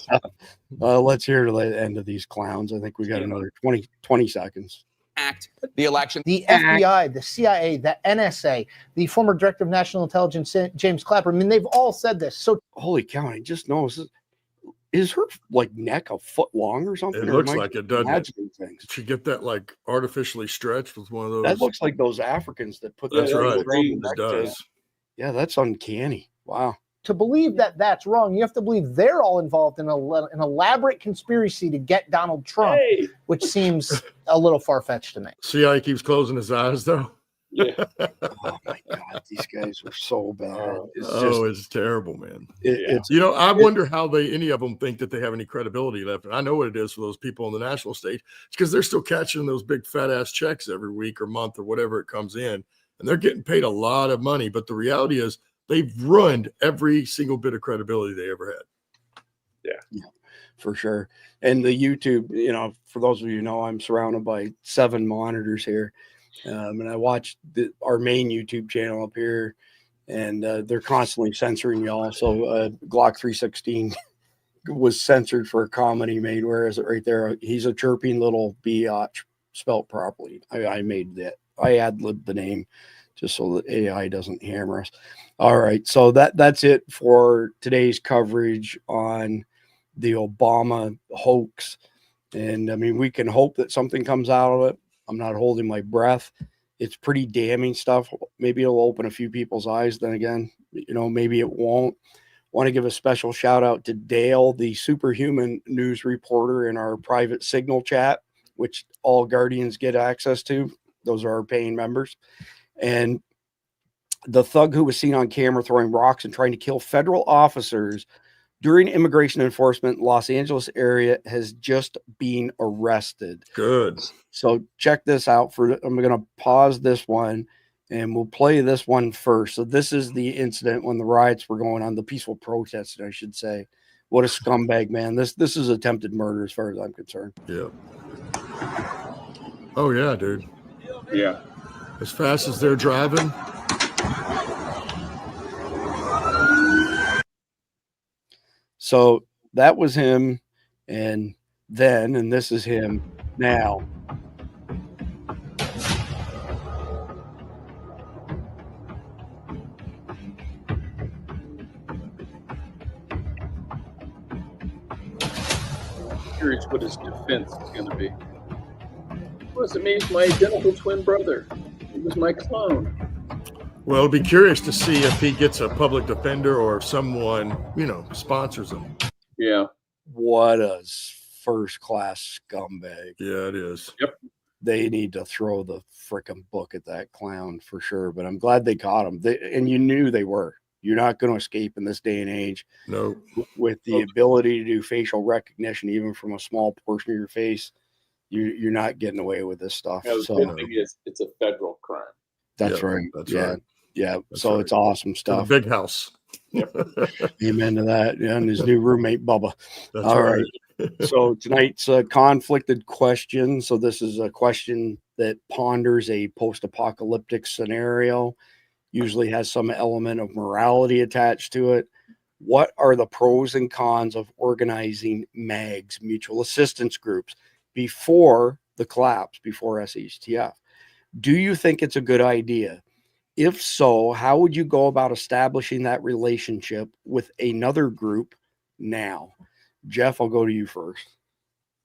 Speaker 2: Let's hear the end of these clowns. I think we got another 20 seconds.
Speaker 23: Act the election.
Speaker 19: The FBI, the CIA, the NSA, the former director of national intelligence, James Clapper. I mean, they've all said this. So,
Speaker 2: holy cow! I just noticed. Is her neck a foot long or something?
Speaker 3: It looks like it, doesn't it? Did she get that artificially stretched with one of those?
Speaker 2: That looks like those Africans that put
Speaker 3: that's
Speaker 2: that.
Speaker 3: Right.
Speaker 2: It does. Yeah, that's uncanny. Wow.
Speaker 19: To believe that that's wrong, you have to believe they're all involved in an elaborate conspiracy to get Donald Trump, which seems a little far-fetched to me.
Speaker 3: See how he keeps closing his eyes, though?
Speaker 1: Yeah.
Speaker 2: Oh, my God. These guys are so bad.
Speaker 3: It's terrible, man. I wonder how any of them think that they have any credibility left. And I know what it is for those people on the national stage. It's because they're still catching those big fat-ass checks every week or month or whatever it comes in. And they're getting paid a lot of money. But the reality is, they've ruined every single bit of credibility they ever had.
Speaker 2: Yeah, for sure. And the YouTube, for those of you who know, I'm surrounded by 7 monitors here. And I watch our main YouTube channel up here, and they're constantly censoring y'all. So Glock 316 was censored for a comment he made. Where is it right there? He's a chirping little biatch, spelt properly. I made that. I ad-libbed the name just so the AI doesn't hammer us. All right, so that's it for today's coverage on the Obama hoax. And I mean, we can hope that something comes out of it. I'm not holding my breath. It's pretty damning stuff. Maybe it'll open a few people's eyes. Then again, maybe it won't. Want to give a special shout out to Dale, the superhuman news reporter in our private Signal chat, which all Guardians get access to. Those are our paying members. And the thug who was seen on camera throwing rocks and trying to kill federal officers during immigration enforcement in Los Angeles area has just been arrested.
Speaker 3: Good.
Speaker 2: So check this out. I'm going to pause this one and we'll play this one first. So this is the incident when the riots were going on, the peaceful protesting, I should say. What a scumbag, man. This is attempted murder as far as I'm concerned.
Speaker 3: Yeah. Oh, yeah, dude.
Speaker 1: Yeah.
Speaker 3: As fast as they're driving.
Speaker 2: So that was him and this is him now.
Speaker 1: Curious what his defense is going to be. Well, it means my identical twin brother. He was my clone.
Speaker 3: Well, I'll be curious to see if he gets a public defender or if someone, sponsors him.
Speaker 1: Yeah.
Speaker 2: What a first-class scumbag.
Speaker 3: Yeah, it is.
Speaker 1: Yep.
Speaker 2: They need to throw the frickin' book at that clown for sure, but I'm glad they caught him. And you knew they were. You're not going to escape in this day and age.
Speaker 3: No.
Speaker 2: With the ability to do facial recognition, even from a small portion of your face, you're not getting away with this stuff.
Speaker 1: Yeah, the good thing is it's a federal crime.
Speaker 2: That's right.
Speaker 3: That's
Speaker 2: yeah.
Speaker 3: right.
Speaker 2: Yeah.
Speaker 3: That's
Speaker 2: so
Speaker 3: right.
Speaker 2: it's awesome
Speaker 3: To
Speaker 2: stuff.
Speaker 3: the big house.
Speaker 2: Amen to that. Yeah, and his new roommate, Bubba.
Speaker 3: That's
Speaker 2: All
Speaker 3: right.
Speaker 2: So tonight's conflicted question. So this is a question that ponders a post-apocalyptic scenario, usually has some element of morality attached to it. What are the pros and cons of organizing MAGs, mutual assistance groups, before the collapse, before SHTF? Do you think it's a good idea? If so, how would you go about establishing that relationship with another group now? Jeff, I'll go to you first.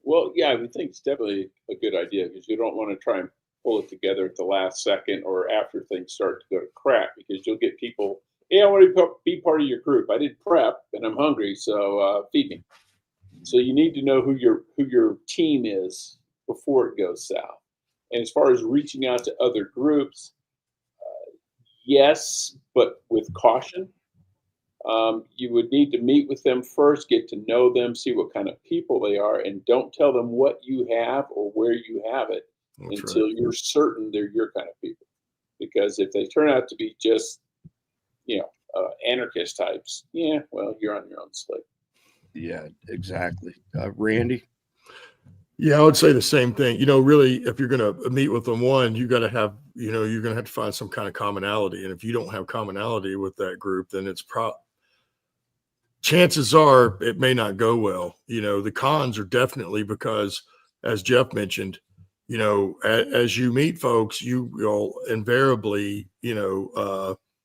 Speaker 1: Well, yeah, I would think it's definitely a good idea because you don't want to try and pull it together at the last second or after things start to go to crap, because you'll get people, hey, I want to be part of your group. I did prep and I'm hungry, so feed me. So you need to know who your team is before it goes south. And as far as reaching out to other groups, yes, but with caution. You would need to meet with them first, get to know them, see what kind of people they are, and don't tell them what you have or where you have it until you're certain they're your kind of people. Because if they turn out to be just, anarchist types, yeah, well, you're on your own slate.
Speaker 2: Yeah, exactly. Randy?
Speaker 3: Yeah, I would say the same thing. Really, if you're going to meet with them, you got to have, you're going to have to find some kind of commonality. And if you don't have commonality with that group, then chances are it may not go well. The cons are definitely because, as Jeff mentioned, as you meet folks, you will invariably,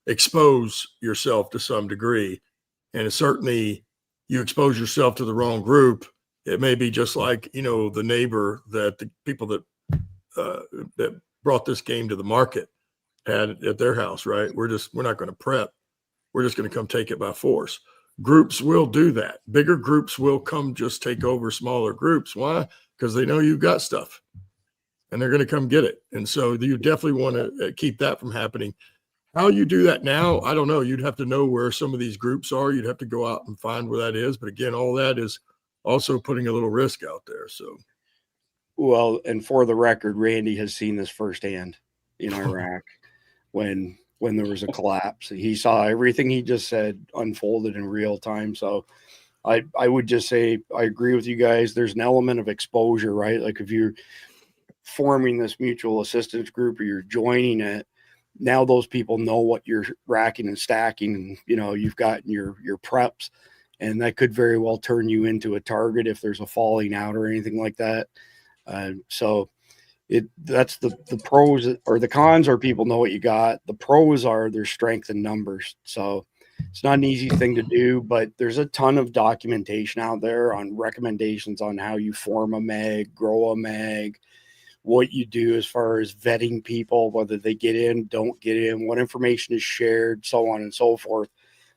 Speaker 3: expose yourself to some degree. And certainly you expose yourself to the wrong group. It may be just like, the neighbor that the people that brought this game to the market had at their house, right? We're not going to prep. We're just going to come take it by force. Groups will do that. Bigger groups will come just take over smaller groups. Why? Because they know you've got stuff and they're going to come get it. And so you definitely want to keep that from happening. How you do that now, I don't know. You'd have to know where some of these groups are. You'd have to go out and find where that is. But again, all that is also putting a little risk out there. So,
Speaker 2: well, and for the record, Randy has seen this firsthand in Iraq when there was a collapse. He saw everything he just said unfolded in real time. So I would just say I agree with you guys. There's an element of exposure, right? Like if you're forming this mutual assistance group or you're joining it, now those people know what you're racking and stacking, and you've got your preps, and that could very well turn you into a target if there's a falling out or anything like that. So that's the pros. Or the cons are people know what you got. The pros are there's strength in numbers. So it's not an easy thing to do, but there's a ton of documentation out there on recommendations on how you form a mag, grow a mag, what you do as far as vetting people, whether they get in, don't get in, what information is shared, so on and so forth.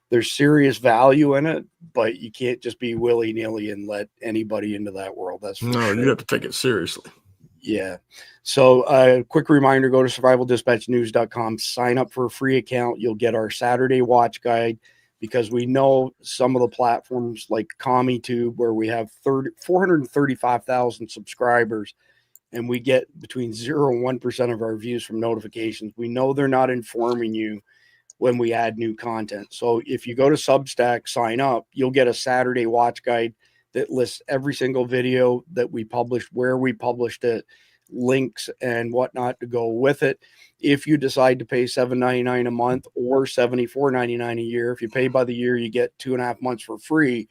Speaker 2: There's serious value in it, but you can't just be willy-nilly and let anybody into that world. That's for sure.
Speaker 3: You have to take it seriously.
Speaker 2: Yeah. So quick reminder, go to survivaldispatchnews.com, sign up for a free account. You'll get our Saturday watch guide, because we know some of the platforms like CommieTube, where we have 435,000 subscribers, and we get between 0 and 1% of our views from notifications. We know they're not informing you when we add new content. So if you go to Substack, sign up, you'll get a Saturday watch guide that lists every single video that we published, where we published it, links and whatnot to go with it. If you decide to pay $7.99 a month or $74.99 a year, if you pay by the year, you get 2.5 months for free.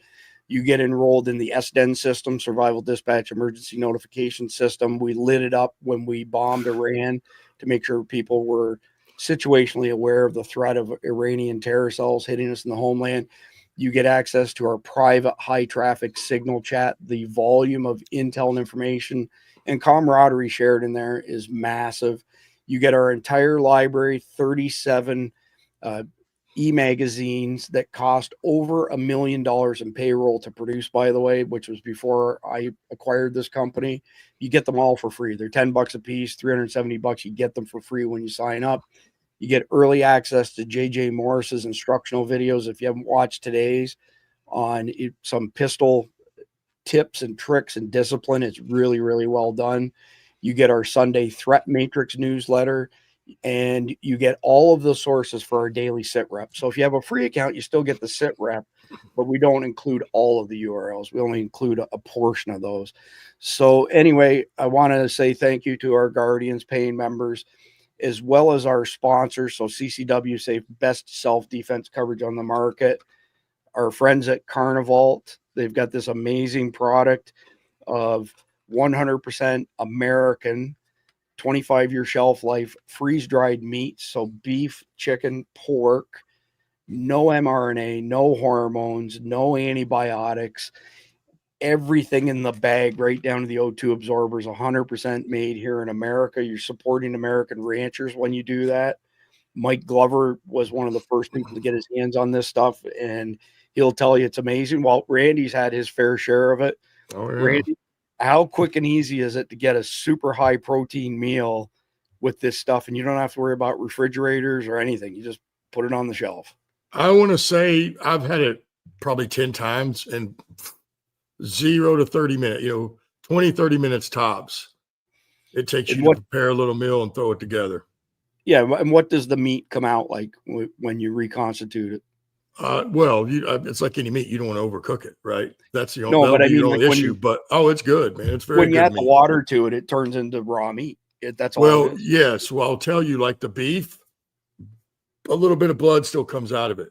Speaker 2: You get enrolled in the SDEN system, Survival Dispatch Emergency Notification System. We lit it up when we bombed Iran to make sure people were situationally aware of the threat of Iranian terror cells hitting us in the homeland. You get access to our private high traffic signal chat. The volume of intel and information and camaraderie shared in there is massive. You get our entire library, 37 e-magazines that cost over $1 million in payroll to produce, by the way, which was before I acquired this company. You get them all for free. They're $10 a piece, $370. You get them for free when you sign up. You get early access to JJ Morris's instructional videos. If you haven't watched today's on some pistol tips and tricks and discipline, it's really, really well done. You get our Sunday Threat Matrix newsletter. and you get all of the sources for our daily sit rep. So if you have a free account, you still get the sit rep, but we don't include all of the URLs. We only include a portion of those. So anyway, I want to say thank you to our Guardians paying members, as well as our sponsors. So CCW Safe, best self-defense coverage on the market. Our friends at Carnivalt, they've got this amazing product of 100% American, 25-year shelf life, freeze-dried meats. So beef, chicken, pork, no mRNA, no hormones, no antibiotics, everything in the bag, right down to the O2 absorbers, 100% made here in America. You're supporting American ranchers when you do that. Mike Glover was one of the first people to get his hands on this stuff, and he'll tell you it's amazing. Well, Randy's had his fair share of it.
Speaker 3: Oh, yeah.
Speaker 2: Randy, how quick and easy is it to get a super high protein meal with this stuff? And you don't have to worry about refrigerators or anything. You just put it on the shelf.
Speaker 3: I want to say I've had it probably 10 times and 0 to 30 minutes, 20, 30 minutes tops. It takes you to prepare a little meal and throw it together.
Speaker 2: Yeah. And what does the meat come out like when you reconstitute it?
Speaker 3: Well, it's like any meat. You don't want to overcook it, right? That's the
Speaker 2: only,
Speaker 3: only issue. But it's good, man. It's very good.
Speaker 2: When you add the water to it, it turns into raw meat. That's all.
Speaker 3: Well, yes. Well, I'll tell you, like the beef, a little bit of blood still comes out of it.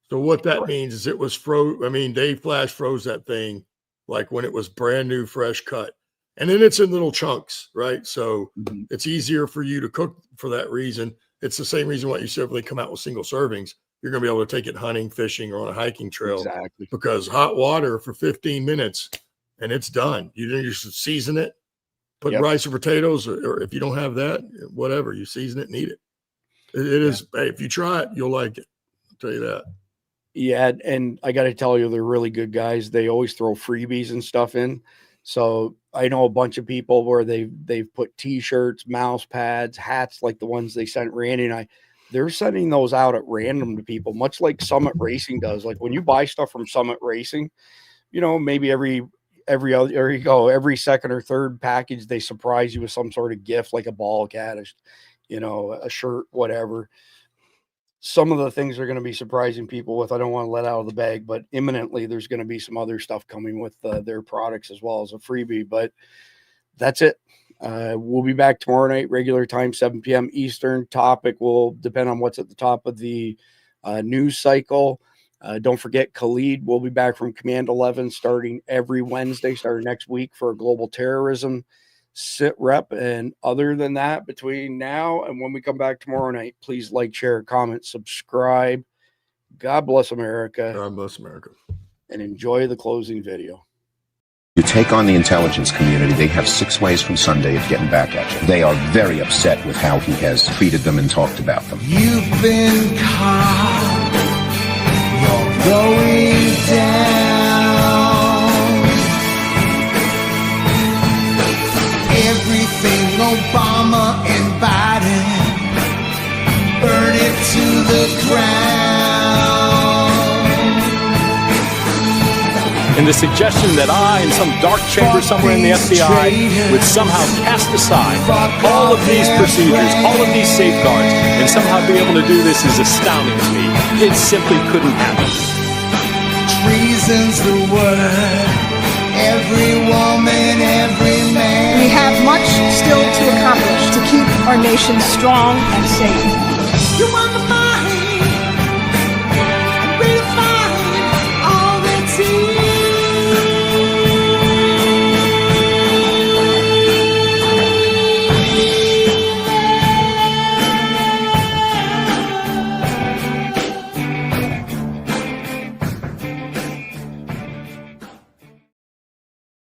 Speaker 3: So what that means is it was froze. I mean, Dave Flash froze that thing like when it was brand new, fresh cut, and then it's in little chunks, right? So it's easier for you to cook for that reason. It's the same reason why you simply come out with single servings. You're going to be able to take it hunting, fishing, or on a hiking trail.
Speaker 2: Exactly.
Speaker 3: Because hot water for 15 minutes and it's done. You just season it, put rice or potatoes, or if you don't have that, whatever, you season it and eat it. It is, hey, if you try it, you'll like it. I'll tell you that.
Speaker 2: Yeah. And I got to tell you, they're really good guys. They always throw freebies and stuff in. So I know a bunch of people where they've put t-shirts, mouse pads, hats, like the ones they sent Randy and I. They're sending those out at random to people, much like Summit Racing does. Like when you buy stuff from Summit Racing, maybe every second or third package, they surprise you with some sort of gift, like a ball cat, a shirt, whatever. Some of the things are going to be surprising people with. I don't want to let out of the bag, but imminently there's going to be some other stuff coming with their products as well as a freebie. But that's it. We'll be back tomorrow night, regular time, 7 p.m. Eastern. Topic will depend on what's at the top of the news cycle. Don't forget, Khalid will be back from Command 11 starting every Wednesday, starting next week for a global terrorism sit rep. And other than that, between now and when we come back tomorrow night, please like, share, comment, subscribe. God bless America.
Speaker 3: God bless America.
Speaker 2: And enjoy the closing video.
Speaker 4: You take on the intelligence community, they have 6 ways from Sunday of getting back at you. They are very upset with how he has treated them and talked about them.
Speaker 5: You've been caught. You're going down. Everything Obama and Biden, burn it to the ground.
Speaker 31: And the suggestion that I, in some dark chamber somewhere in the FBI, would somehow cast aside all of these procedures, all of these safeguards, and somehow be able to do this is astounding to me. It simply couldn't happen.
Speaker 5: Treason's the word. Every woman, every man.
Speaker 6: We have much still to accomplish to keep our nation strong and safe.
Speaker 5: You want the